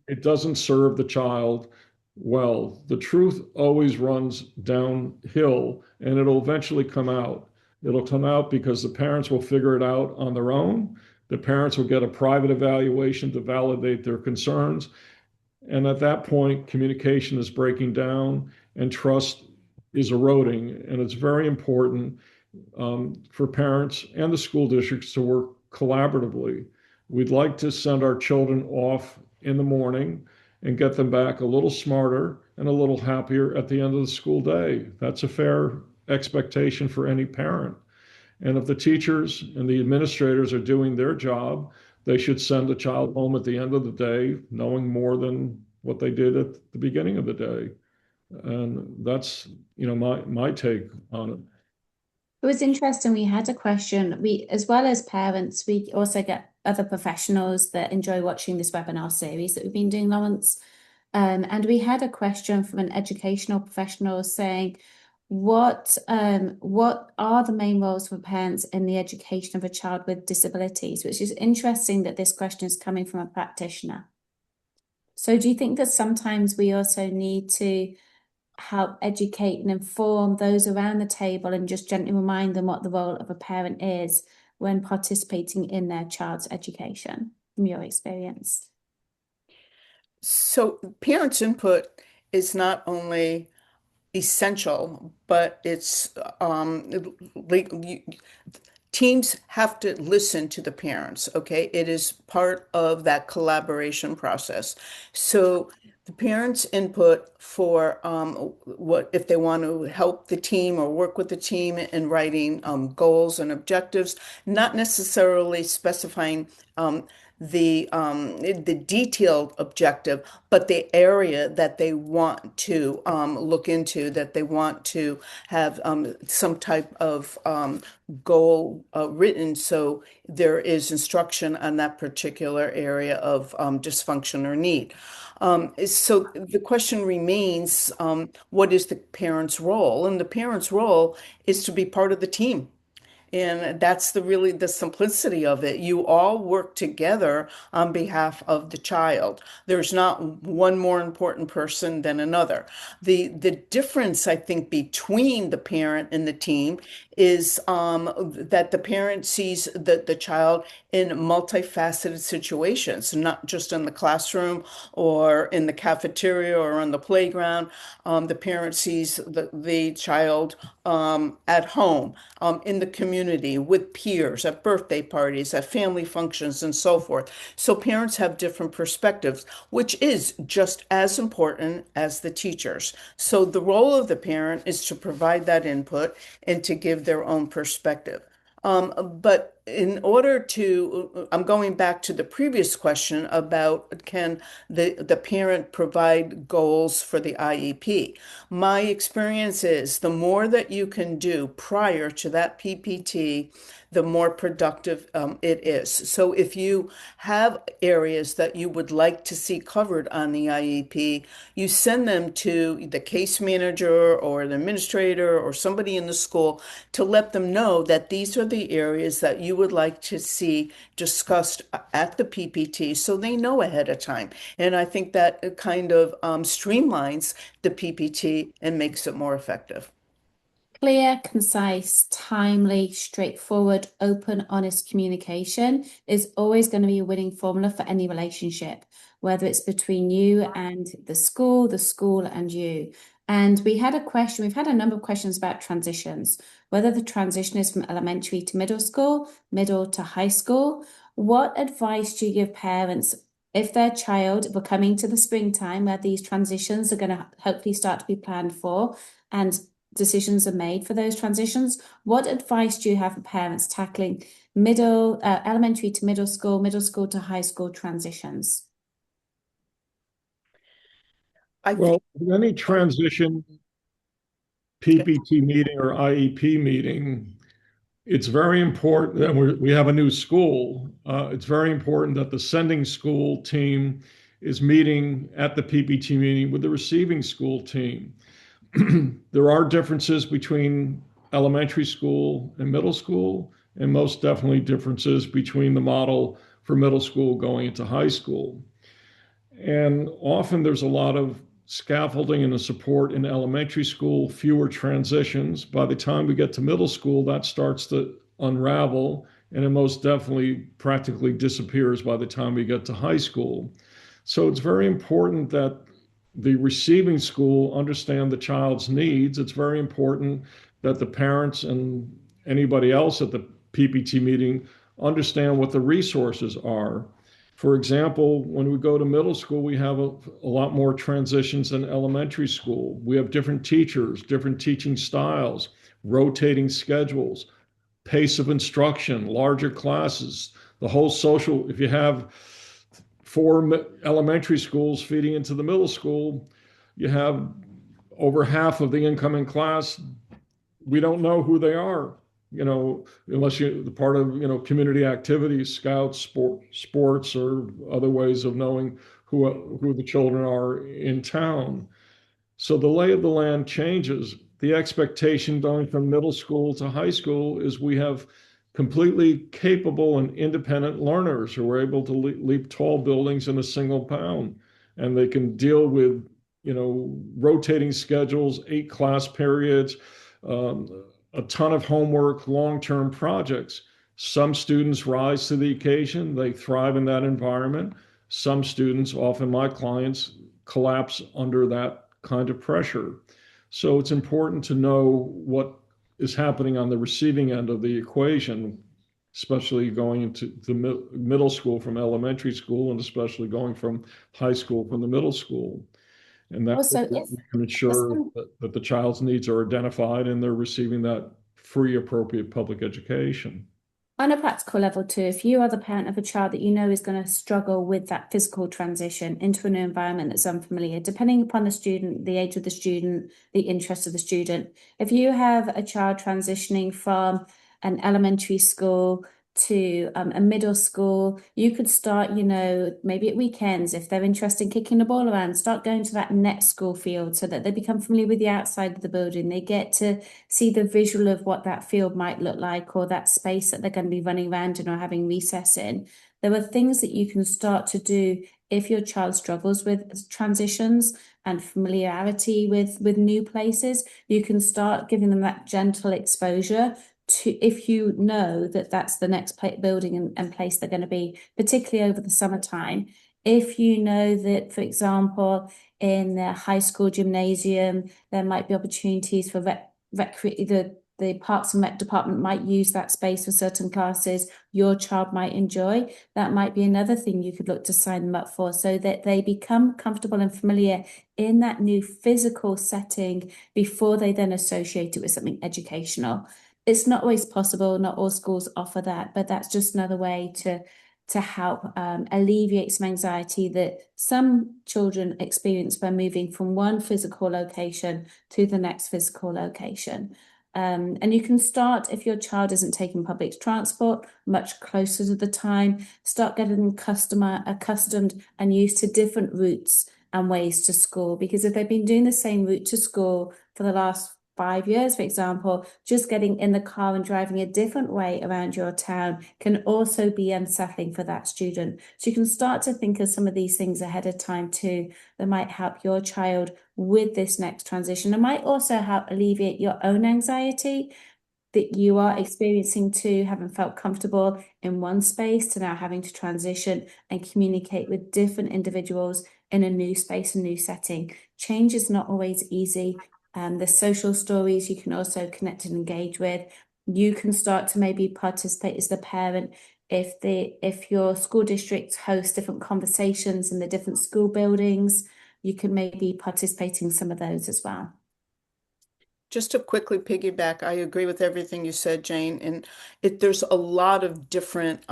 it doesn't serve the child well. The truth always runs downhill and it'll eventually come out. It'll come out because the parents will figure it out on their own. The parents will get a private evaluation to validate their concerns. And at that point, communication is breaking down and trust is eroding. And it's very important for parents and the school districts to work collaboratively. We'd like to send our children off in the morning and get them back a little smarter and a little happier at the end of the school day. That's a fair expectation for any parent. And if the teachers and the administrators are doing their job, they should send the child home at the end of the day knowing more than what they did at the beginning of the day. And that's, my take on it.
It was interesting. We had a question. As well as parents, we also get other professionals that enjoy watching this webinar series that we've been doing, Lawrence. And we had a question from an educational professional saying, what are the main roles for parents in the education of a child with disabilities? Which is interesting that this question is coming from a practitioner. So do you think that sometimes we also need to help educate and inform those around the table and just gently remind them what the role of a parent is when participating in their child's education, from your experience?
So parents' input is not only essential, but it's teams have to listen to the parents, okay? It is part of that collaboration process. So the parents' input for what if they want to help the team or work with the team in writing goals and objectives, not necessarily specifying the detailed objective, but the area that they want to look into, that they want to have some type of goal written so there is instruction on that particular area of dysfunction or need. So the question remains, what is the parent's role? And the parent's role is to be part of the team. And that's really the simplicity of it. You all work together on behalf of the child. There's not one more important person than another. The difference, I think, between the parent and the team is that the parent sees the child in multifaceted situations, not just in the classroom or in the cafeteria or on the playground. The parent sees the child at home, in the community, with peers, at birthday parties, at family functions, and so forth. So parents have different perspectives, which is just as important as the teachers. So the role of the parent is to provide that input and to give their own perspective. But in order to, I'm going back to the previous question about can the parent provide goals for the IEP. My experience is the more that you can do prior to that PPT, the more productive it is. So if you have areas that you would like to see covered on the IEP, you send them to the case manager or the administrator or somebody in the school to let them know that these are the areas that you would like to see discussed at the PPT so they know ahead of time. And I think that kind of streamlines the PPT and makes it more effective.
Clear, concise, timely, straightforward, open, honest communication is always going to be a winning formula for any relationship, whether it's between you and the school and you. And we've had a number of questions about transitions, whether the transition is from elementary to middle school, middle to high school. What advice do you give parents if their child, we're coming to the springtime where these transitions are going to hopefully start to be planned for, and decisions are made for those transitions? What advice do you have for parents tackling elementary to middle school to high school transitions?
Well, any transition PPT meeting or IEP meeting, it's very important that we have a new school. It's very important that the sending school team is meeting at the PPT meeting with the receiving school team. There are differences between elementary school and middle school, and most definitely differences between the model for middle school going into high school. And often there's a lot of scaffolding and the support in elementary school, fewer transitions. By the time we get to middle school, that starts to unravel, and it most definitely practically disappears by the time we get to high school. So it's very important that the receiving school understand the child's needs. It's very important that the parents and anybody else at the PPT meeting understand what the resources are. For example, when we go to middle school, we have a lot more transitions than elementary school. We have different teachers, different teaching styles, rotating schedules, pace of instruction, larger classes, the whole social. If you have 4 elementary schools feeding into the middle school, you have over half of the incoming class. We don't know who they are, unless you're the part of, community activities, scouts, sports, or other ways of knowing who the children are in town. So the lay of the land changes. The expectation going from middle school to high school is we have completely capable and independent learners who are able to leap tall buildings in a single bound, and they can deal with, rotating schedules, 8 class periods, a ton of homework, long-term projects. Some students rise to the occasion. They thrive in that environment. Some students, often my clients, collapse under that kind of pressure. So it's important to know what is happening on the receiving end of the equation, especially going into the middle school from elementary school, and especially going from high school from the middle school. And that's
Also,
what we can ensure that the child's needs are identified and they're receiving that free, appropriate public education.
on a practical level too, if you are the parent of a child that you know is going to struggle with that physical transition into a new environment that's unfamiliar, depending upon the student, the age of the student, the interest of the student, if you have a child transitioning from an elementary school to a middle school, you could start, maybe at weekends, if they're interested in kicking the ball around, start going to that next school field so that they become familiar with the outside of the building. They get to see the visual of what that field might look like, or that space that they're going to be running around in or having recess in. There are things that you can start to do if your child struggles with transitions and familiarity with new places. You can start giving them that gentle exposure to, if you know that that's the next building and place they're going to be, particularly over the summertime. If you know that, for example, in the high school gymnasium, there might be opportunities for the Parks and Rec department might use that space for certain classes your child might enjoy. That might be another thing you could look to sign them up for, so that they become comfortable and familiar in that new physical setting before they then associate it with something educational. It's not always possible, not all schools offer that, but that's just another way to help alleviate some anxiety that some children experience by moving from one physical location to the next physical location. And you can start, if your child isn't taking public transport, much closer to the time, start getting them accustomed and used to different routes and ways to school. Because if they've been doing the same route to school for the last 5 years, for example, just getting in the car and driving a different way around your town can also be unsettling for that student. So you can start to think of some of these things ahead of time too, that might help your child with this next transition. It might also help alleviate your own anxiety that you are experiencing too, having felt comfortable in one space to now having to transition and communicate with different individuals in a new space, a new setting. Change is not always easy. The social stories you can also connect and engage with. You can start to maybe participate as the parent if your school districts host different conversations in the different school buildings, you can maybe participate in some of those as well.
Just to quickly piggyback, I agree with everything you said, Jane, and there's a lot of different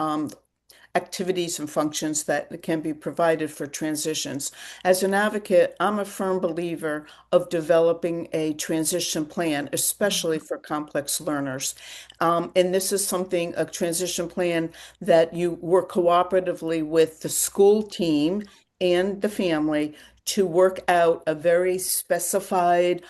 activities and functions that can be provided for transitions. As an advocate, I'm a firm believer of developing a transition plan, especially for complex learners. And this is a transition plan that you work cooperatively with the school team and the family to work out a very specified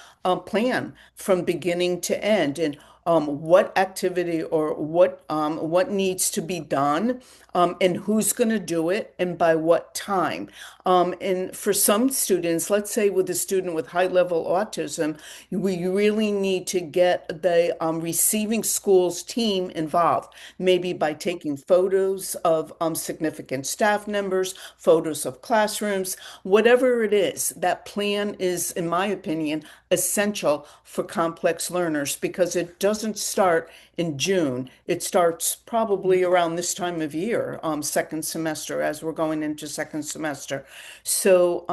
plan from beginning to end, and what activity or what needs to be done, and who's going to do it and by what time. And for some students, let's say with a student with high level autism, we really need to get the receiving school's team involved, maybe by taking photos of significant staff members, photos of classrooms, whatever it is. That plan is, in my opinion, essential for complex learners because it doesn't start in June. It starts probably around this time of year, second semester, as we're going into second semester. So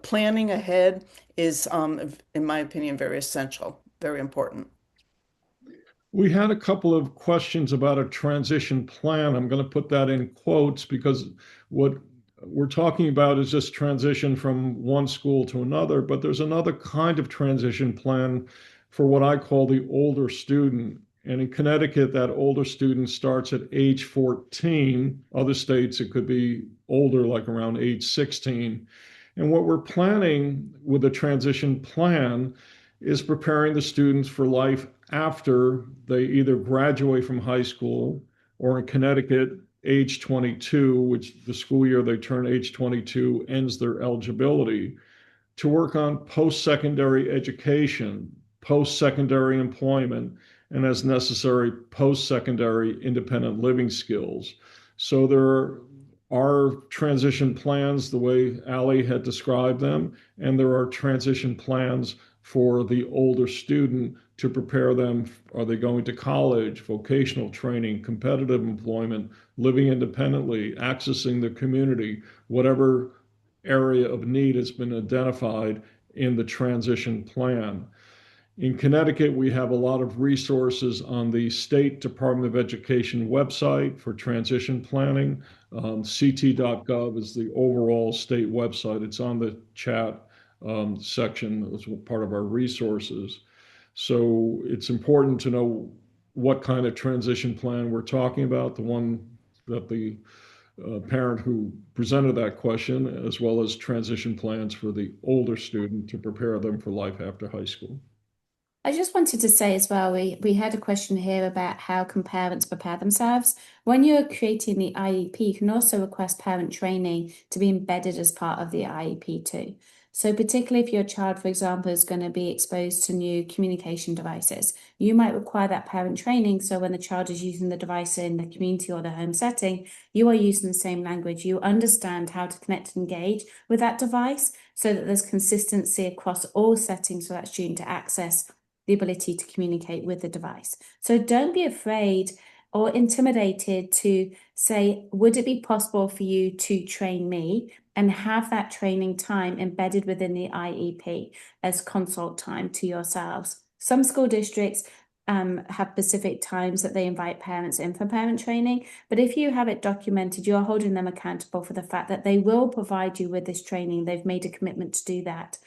planning ahead is, in my opinion, very essential, very important.
We had a couple of questions about a transition plan. I'm going to put that in quotes because what we're talking about is just transition from one school to another, but there's another kind of transition plan for what I call the older student. And in Connecticut, that older student starts at age 14. Other states, it could be older, like around age 16. And what we're planning with a transition plan is preparing the students for life after they either graduate from high school or in Connecticut, age 22, which the school year they turn age 22 ends their eligibility, to work on post-secondary education, post-secondary employment, and as necessary, post-secondary independent living skills. So there are transition plans the way Allie had described them, and there are transition plans for the older student to prepare them. Are they going to college, vocational training, competitive employment, living independently, accessing the community, whatever area of need has been identified in the transition plan. In Connecticut, we have a lot of resources on the State Department of Education website for transition planning. ct.gov is the overall state website. It's on the chat section as part of our resources. So it's important to know what kind of transition plan we're talking about, the one that the parent who presented that question, as well as transition plans for the older student to prepare them for life after high school.
I just wanted to say as well, we had a question here about how can parents prepare themselves. When you're creating the IEP, you can also request parent training to be embedded as part of the IEP too. So particularly if your child, for example, is going to be exposed to new communication devices, you might require that parent training. So when the child is using the device in the community or the home setting, you are using the same language. You understand how to connect and engage with that device so that there's consistency across all settings for that student to access the ability to communicate with the device. So don't be afraid or intimidated to say, would it be possible for you to train me, and have that training time embedded within the IEP as consult time to yourselves. Some school districts have specific times that they invite parents in for parent training, but if you have it documented, you're holding them accountable for the fact that they will provide you with this training. They've made a commitment to do that.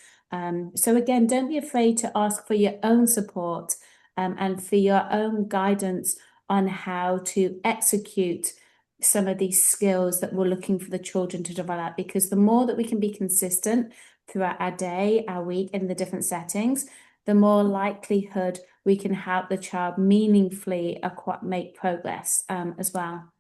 So again, don't be afraid to ask for your own support and for your own guidance on how to execute some of these skills that we're looking for the children to develop. Because the more that we can be consistent throughout our day, our week, in the different settings, the more likelihood we can help the child meaningfully make progress as well.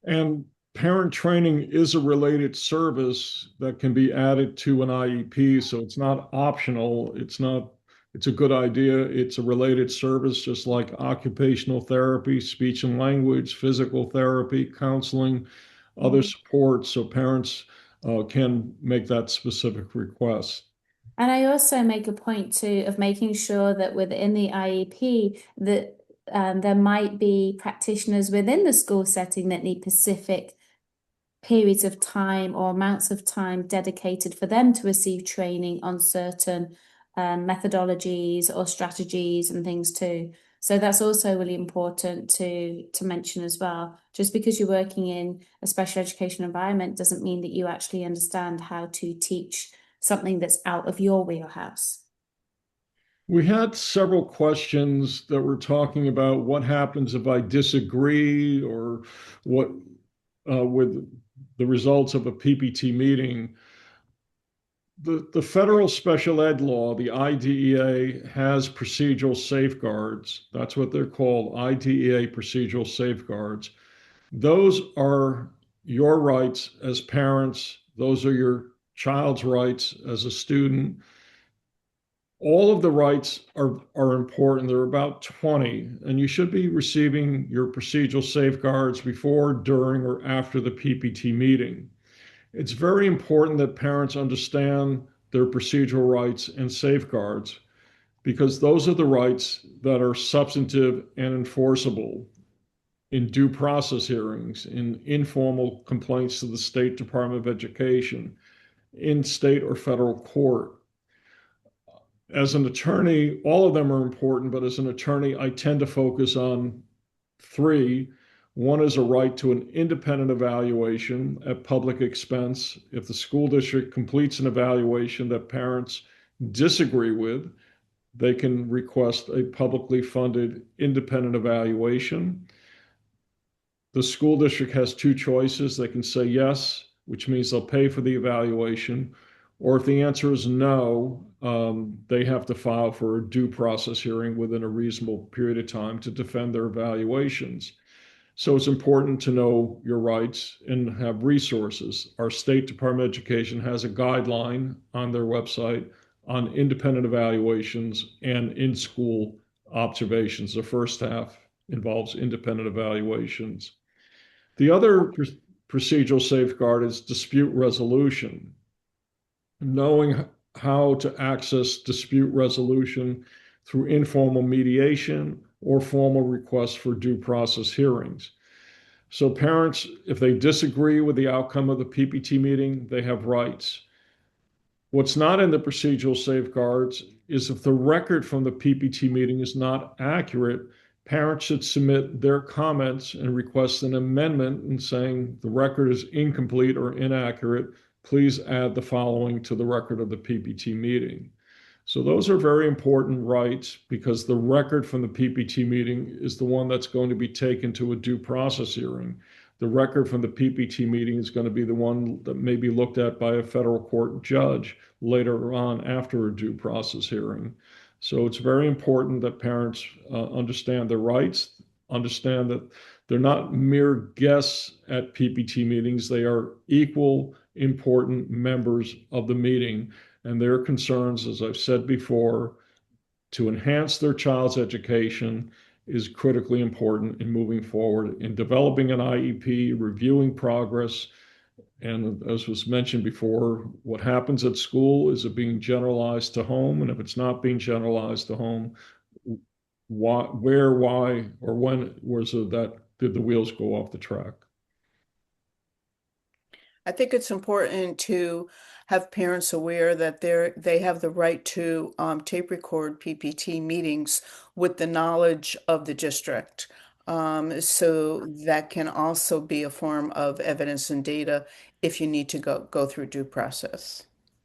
And parent training is a related service that can be added to an IEP. So it's not optional. It's a good idea. It's a related service, just like occupational therapy, speech and language, physical therapy, counseling, other support. So parents can make that specific request.
And I also make a point too of making sure that within the IEP that there might be practitioners within the school setting that need specific periods of time or amounts of time dedicated for them to receive training on certain methodologies or strategies and things too. So that's also really important to mention as well. Just because you're working in a special education environment doesn't mean that you actually understand how to teach something that's out of your wheelhouse.
We had several questions that were talking about what happens if I disagree or what with the results of a PPT meeting. The federal special ed law, the IDEA, has procedural safeguards. That's what they're called, IDEA procedural safeguards. Those are your rights as parents. Those are your child's rights as a student. All of the rights are important. There are about 20, and you should be receiving your procedural safeguards before, during, or after the PPT meeting. It's very important that parents understand their procedural rights and safeguards because those are the rights that are substantive and enforceable in due process hearings, in informal complaints to the State Department of Education, in state or federal court. As an attorney, all of them are important, but as an attorney, I tend to focus on three. One is a right to an independent evaluation at public expense. If the school district completes an evaluation that parents disagree with, they can request a publicly funded independent evaluation. The school district has two choices. They can say yes, which means they'll pay for the evaluation, or if the answer is no, they have to file for a due process hearing within a reasonable period of time to defend their evaluations. So it's important to know your rights and have resources. Our State Department of Education has a guideline on their website on independent evaluations and in-school observations. The first half involves independent evaluations. The other procedural safeguard is dispute resolution. Knowing how to access dispute resolution through informal mediation or formal requests for due process hearings. So parents, if they disagree with the outcome of the PPT meeting, they have rights. What's not in the procedural safeguards is if the record from the PPT meeting is not accurate, parents should submit their comments and request an amendment and saying the record is incomplete or inaccurate. Please add the following to the record of the PPT meeting. So those are very important rights because the record from the PPT meeting is the one that's going to be taken to a due process hearing. The record from the PPT meeting is going to be the one that may be looked at by a federal court judge later on after a due process hearing. So it's very important that parents understand their rights, understand that they're not mere guests at PPT meetings. They are equal important members of the meeting, and their concerns, as I've said before, to enhance their child's education is critically important in moving forward in developing an IEP, reviewing progress. And as was mentioned before, what happens at school is it being generalized to home? And if it's not being generalized to home, where, why, or when was it that did the wheels go off the track?
I think it's important to have parents aware that they have the right to tape record PPT meetings with the knowledge of the district. So that can also be a form of evidence and data if you need to go through due process.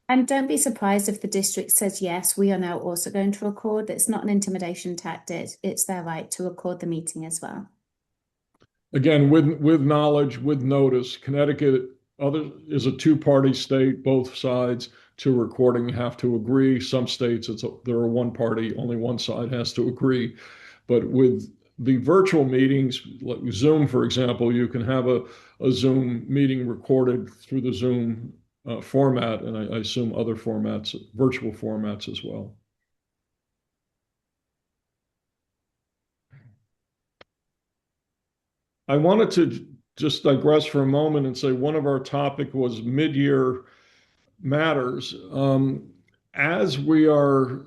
And don't be surprised if the district says, yes, we are now also going to record. It's not an intimidation tactic. It's their right to record the meeting as well.
Again, with knowledge, with notice, Connecticut is a two-party state. Both sides to recording have to agree. Some states there are one party, only one side has to agree. But with the virtual meetings, like Zoom, for example, you can have a Zoom meeting recorded through the Zoom format, and I assume other formats, virtual formats as well. I wanted to just digress for a moment and say one of our topic was mid-year matters. As we are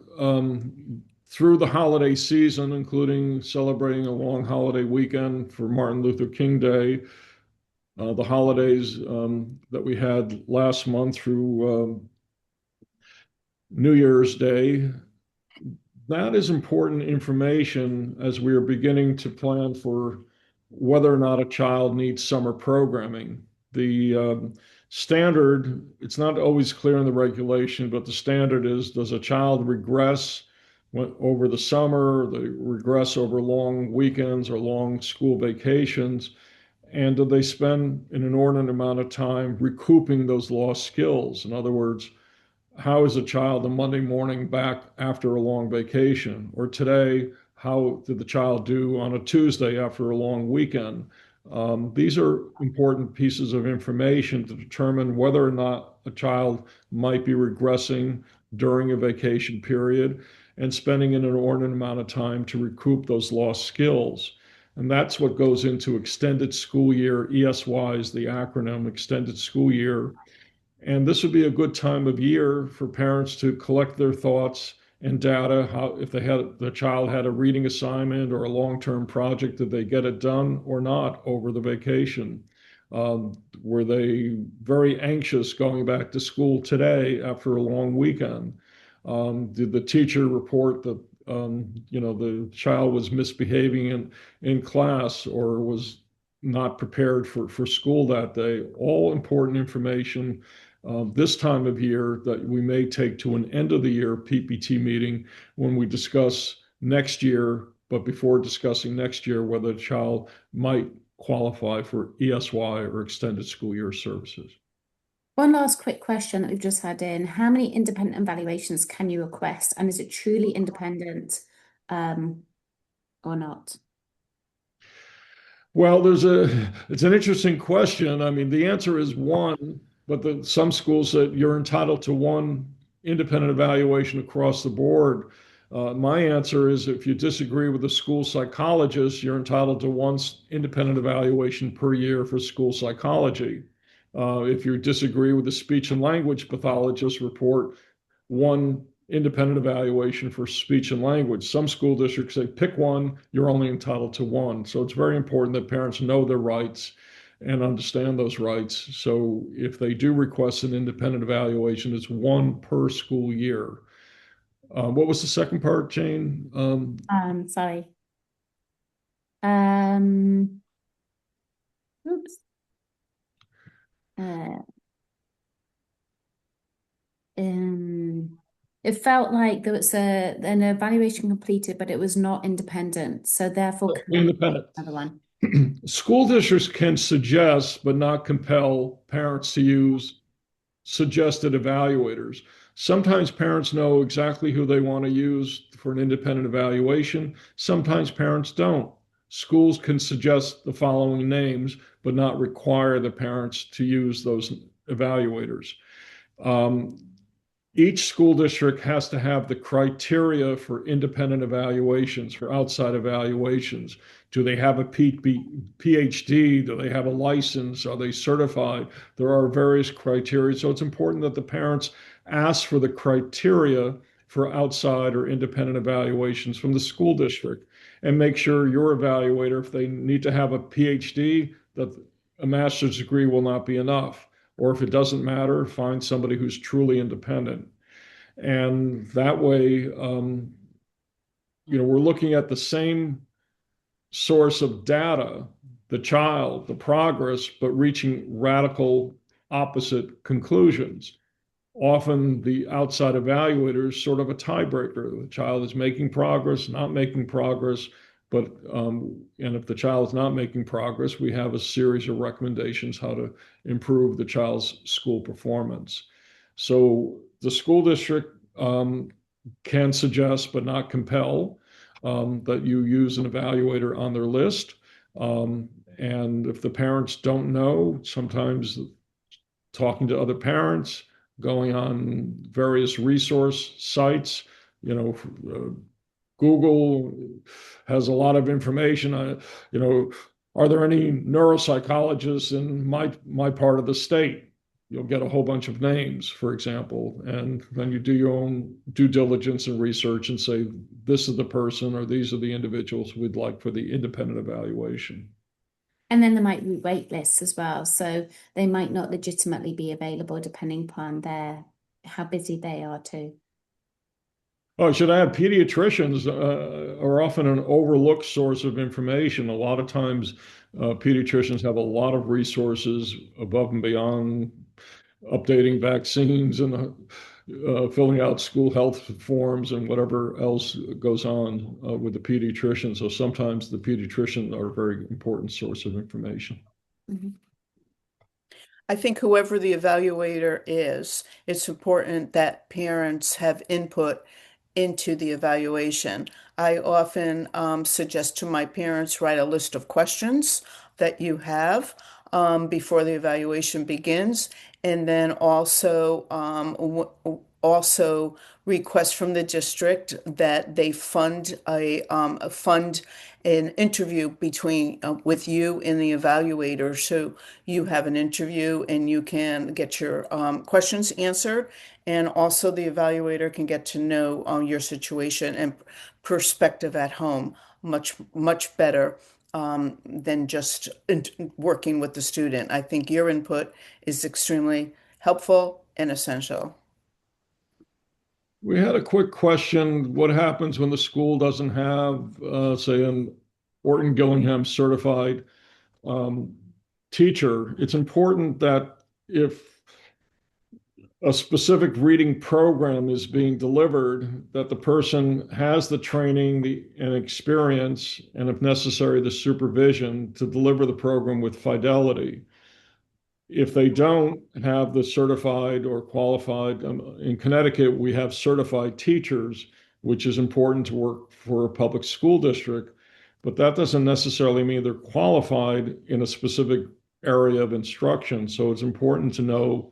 through the holiday season, including celebrating a long holiday weekend for Martin Luther King Day, the holidays that we had last month through New Year's Day, that is important information as we are beginning to plan for whether or not a child needs summer programming. The standard, it's not always clear in the regulation, but the standard is, does a child regress over the summer, they regress over long weekends or long school vacations, and do they spend an inordinate amount of time recouping those lost skills? In other words, how is a child a Monday morning back after a long vacation? Or today, how did the child do on a Tuesday after a long weekend? These are important pieces of information to determine whether or not a child might be regressing during a vacation period and spending an inordinate amount of time to recoup those lost skills. And that's what goes into extended school year. ESY is the acronym, extended school year. And this would be a good time of year for parents to collect their thoughts and data. How, if the child had a reading assignment or a long-term project, did they get it done or not over the vacation? Were they very anxious going back to school today after a long weekend? Did the teacher report that the child was misbehaving in class or was not prepared for school that day? All important information this time of year that we may take to an end of the year PPT meeting when we discuss next year, but before discussing next year, whether the child might qualify for ESY or extended school year services.
One last quick question that we've just had in. How many independent evaluations can you request? And is it truly independent or not?
Well, it's an interesting question. I mean, the answer is one, but some schools said you're entitled to one independent evaluation across the board. My answer is if you disagree with the school psychologist, you're entitled to one independent evaluation per year for school psychology. If you disagree with the speech and language pathologist report, one independent evaluation for speech and language. Some school districts say pick one, you're only entitled to one. So it's very important that parents know their rights and understand those rights. So if they do request an independent evaluation, it's one per school year. What was the second part, Jane?
Sorry. Oops. It felt like there was an evaluation completed, but it was not independent. So therefore,
Independent.
another one.
School districts can suggest, but not compel parents to use suggested evaluators. Sometimes parents know exactly who they want to use for an independent evaluation. Sometimes parents don't. Schools can suggest the following names, but not require the parents to use those evaluators. Each school district has to have the criteria for independent evaluations, for outside evaluations. Do they have a PhD? Do they have a license? Are they certified? There are various criteria. So it's important that the parents ask for the criteria for outside or independent evaluations from the school district and make sure your evaluator, if they need to have a PhD, that a master's degree will not be enough. Or if it doesn't matter, find somebody who's truly independent. And that way, we're looking at the same source of data, the child, the progress, but reaching radical opposite conclusions. often the outside evaluator is sort of a tiebreaker. The child is making progress, not making progress, but and if the child is not making progress, we have a series of recommendations how to improve the child's school performance. So the school district can suggest, but not compel, that you use an evaluator on their list. And if the parents don't know, sometimes talking to other parents, going on various resource sites, Google has a lot of information on, are there any neuropsychologists in my part of the state? You'll get a whole bunch of names, for example, and then you do your own due diligence and research and say, this is the person or these are the individuals we'd like for the independent evaluation.
And then there might be wait lists as well. So they might not legitimately be available depending upon how busy they are too.
Oh, I should add, pediatricians are often an overlooked source of information. A lot of times, pediatricians have a lot of resources above and beyond updating vaccines and filling out school health forms and whatever else goes on with the pediatrician. So sometimes the pediatrician are a very important source of information.
Mm-hmm.
I think whoever the evaluator is, it's important that parents have input into the evaluation. I often suggest to my parents write a list of questions that you have before the evaluation begins, and then also request from the district that they fund an interview between with you and the evaluator, so you have an interview and you can get your questions answered, and also the evaluator can get to know your situation and perspective at home much better than just working with the student. I think your input is extremely helpful and essential.
We had a quick question. What happens when the school doesn't have, say, an Orton Gillingham certified teacher? It's important that if a specific reading program is being delivered, that the person has the training and experience, and if necessary, the supervision to deliver the program with fidelity. If they don't have the certified or qualified, in Connecticut, we have certified teachers, which is important to work for a public school district, but that doesn't necessarily mean they're qualified in a specific area of instruction. So it's important to know,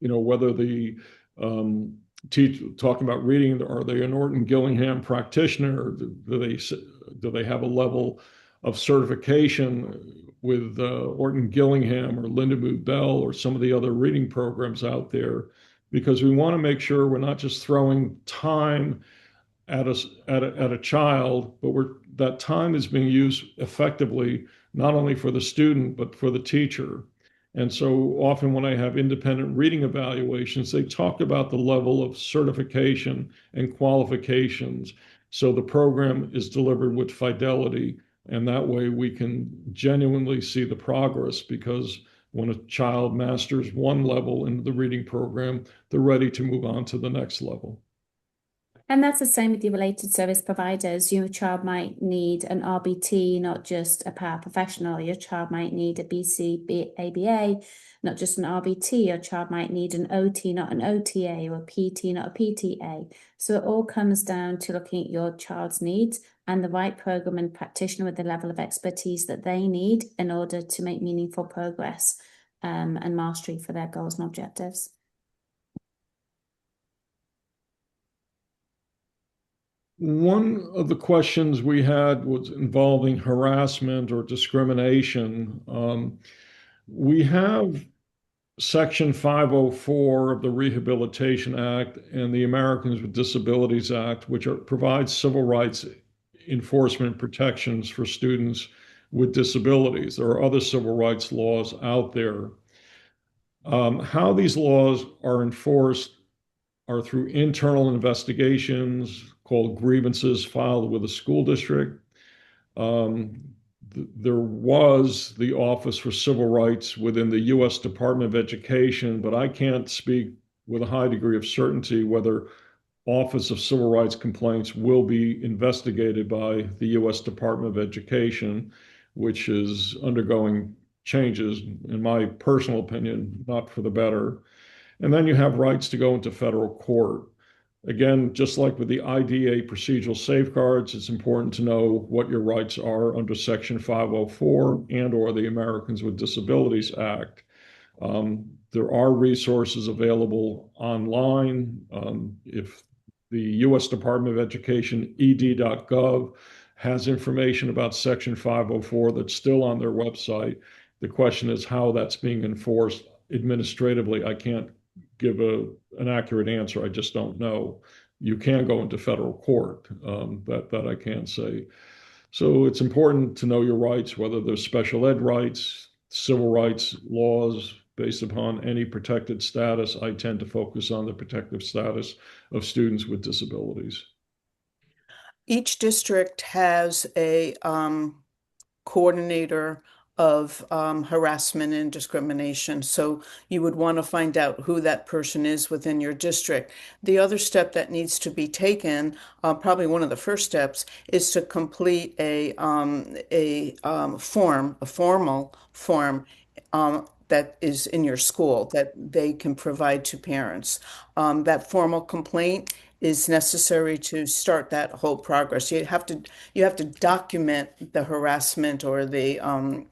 whether the talking about reading, are they an Orton Gillingham practitioner? Or do they have a level of certification with Orton Gillingham or Lindenwood Bell or some of the other reading programs out there? Because we want to make sure we're not just throwing time at a child, but that time is being used effectively, not only for the student, but for the teacher. And so often when I have independent reading evaluations, they talk about the level of certification and qualifications. So the program is delivered with fidelity, and that way we can genuinely see the progress, because when a child masters one level in the reading program, they're ready to move on to the next level.
And that's the same with your related service providers. Your child might need an RBT, not just a paraprofessional. Your child might need a BCABA, not just an RBT. Your child might need an OT, not an OTA, or a PT, not a PTA. So it all comes down to looking at your child's needs and the right program and practitioner with the level of expertise that they need in order to make meaningful progress and mastery for their goals and objectives.
One of the questions we had was involving harassment or discrimination. We have Section 504 of the Rehabilitation Act and the Americans with Disabilities Act, which provides civil rights enforcement protections for students with disabilities. There are other civil rights laws out there. How these laws are enforced are through internal investigations called grievances filed with the school district. There was the Office for Civil Rights within the U.S. Department of Education, but I can't speak with a high degree of certainty whether Office of Civil Rights Complaints will be investigated by the U.S. Department of Education, which is undergoing changes, in my personal opinion, not for the better. And then you have rights to go into federal court. Again, just like with the IDA procedural safeguards, it's important to know what your rights are under Section 504 and or the Americans with Disabilities Act. There are resources available online. If the U.S. Department of Education, ed.gov, has information about Section 504 that's still on their website. The question is how that's being enforced administratively. I can't give an accurate answer. I just don't know. You can go into federal court. That I can say. So it's important to know your rights, whether there's special ed rights, civil rights laws based upon any protected status. I tend to focus on the protective status of students with disabilities.
Each district has a coordinator of harassment and discrimination. So you would want to find out who that person is within your district. The other step that needs to be taken, probably one of the first steps, is to complete a formal form that is in your school that they can provide to parents. That formal complaint is necessary to start that whole progress. You have to document the harassment or the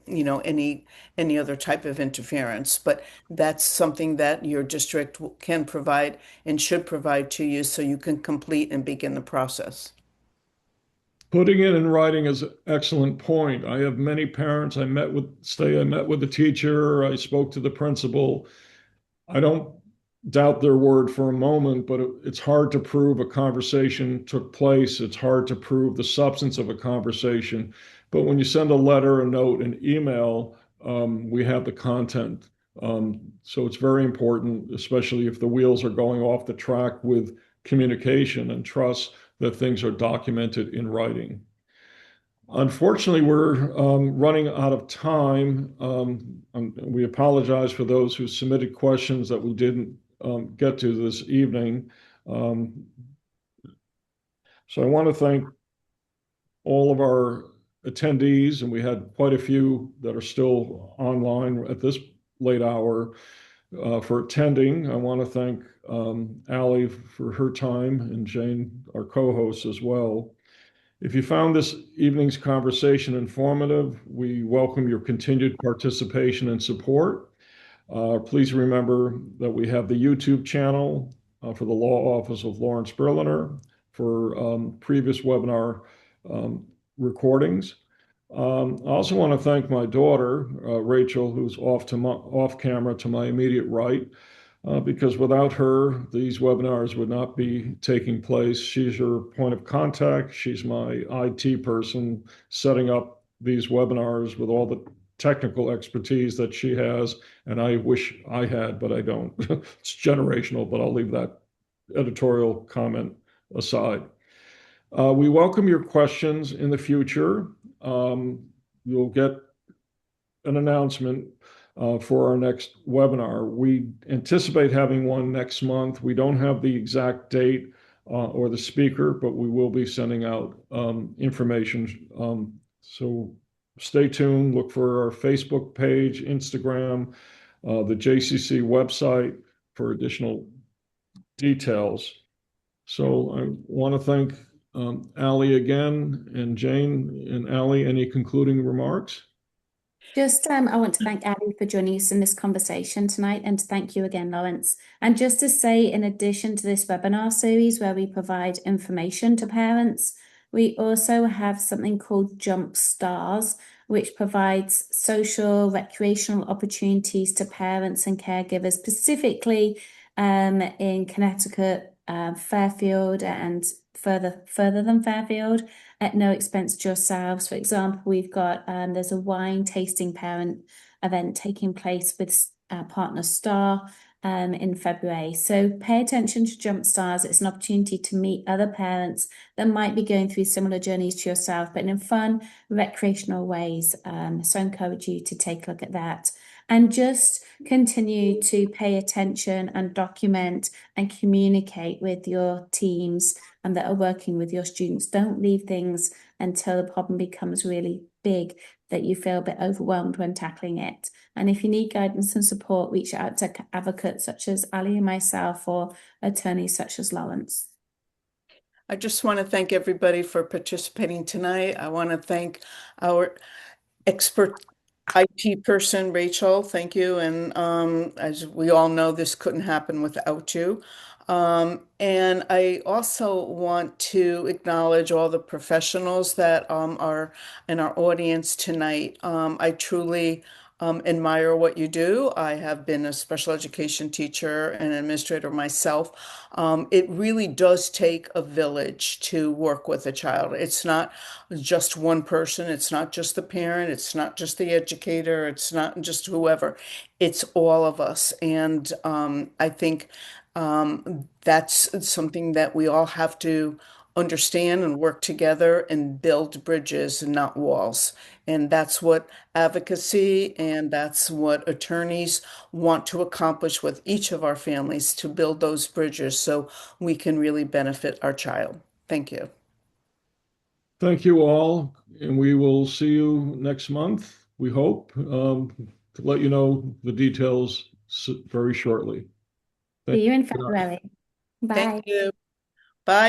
any other type of interference. But that's something that your district can provide and should provide to you so you can complete and begin the process.
Putting it in writing is an excellent point. I have many parents. I met with the teacher. I spoke to the principal. I don't doubt their word for a moment, but it's hard to prove a conversation took place. It's hard to prove the substance of a conversation. But when you send a letter, a note, an email, we have the content. So it's very important, especially if the wheels are going off the track with communication and trust, that things are documented in writing. Unfortunately, we're running out of time. We apologize for those who submitted questions that we didn't get to this evening. So I want to thank all of our attendees, and we had quite a few that are still online at this late hour for attending. I want to thank Allie for her time and Jane, our co-host, as well. If you found this evening's conversation informative, we welcome your continued participation and support. Please remember that we have the YouTube channel for the Law Office of Lawrence Berliner for previous webinar recordings. I also want to thank my daughter, Rachel, who's off camera to my immediate right, because without her, these webinars would not be taking place. She's your point of contact. She's my IT person setting up these webinars with all the technical expertise that she has, and I wish I had, but I don't. It's generational, but I'll leave that editorial comment aside. We welcome your questions in the future. You'll get an announcement for our next webinar. We anticipate having one next month. We don't have the exact date or the speaker, but we will be sending out information. So stay tuned. Look for our Facebook page, Instagram, the JCC website for additional details. So I want to thank Allie again, and Jane and Allie, any concluding remarks?
Just, I want to thank Addy for joining us in this conversation tonight, and to thank you again, Lawrence. And just to say, in addition to this webinar series where we provide information to parents, we also have something called JumpStart, which provides social, recreational opportunities to parents and caregivers, specifically in Connecticut, Fairfield, and further than Fairfield, at no expense to yourselves. For example, we've got there's a wine tasting parent event taking place with our partner Star in February. So pay attention to JumpStart. It's an opportunity to meet other parents that might be going through similar journeys to yourself, but in fun, recreational ways. So I encourage you to take a look at that. and just continue to pay attention and document and communicate with your teams and that are working with your students. Don't leave things until the problem becomes really big, that you feel a bit overwhelmed when tackling it. And if you need guidance and support, reach out to advocates such as Allie and myself, or attorneys such as Lawrence.
I just want to thank everybody for participating tonight. I want to thank our expert IT person, Rachel. Thank you. And as we all know, this couldn't happen without you. And I also want to acknowledge all the professionals that are in our audience tonight. I truly admire what you do. I have been a special education teacher and administrator myself. It really does take a village to work with a child. It's not just one person. It's not just the parent. It's not just the educator. It's not just whoever. It's all of us. And I think that's something that we all have to understand and work together and build bridges and not walls. And that's what advocacy and that's what attorneys want to accomplish with each of our families, to build those bridges so we can really benefit our child. Thank you.
Thank you all, and we will see you next month, we hope, to let you know the details very shortly.
See you in
Good night.
February. Bye.
Thank you. Bye.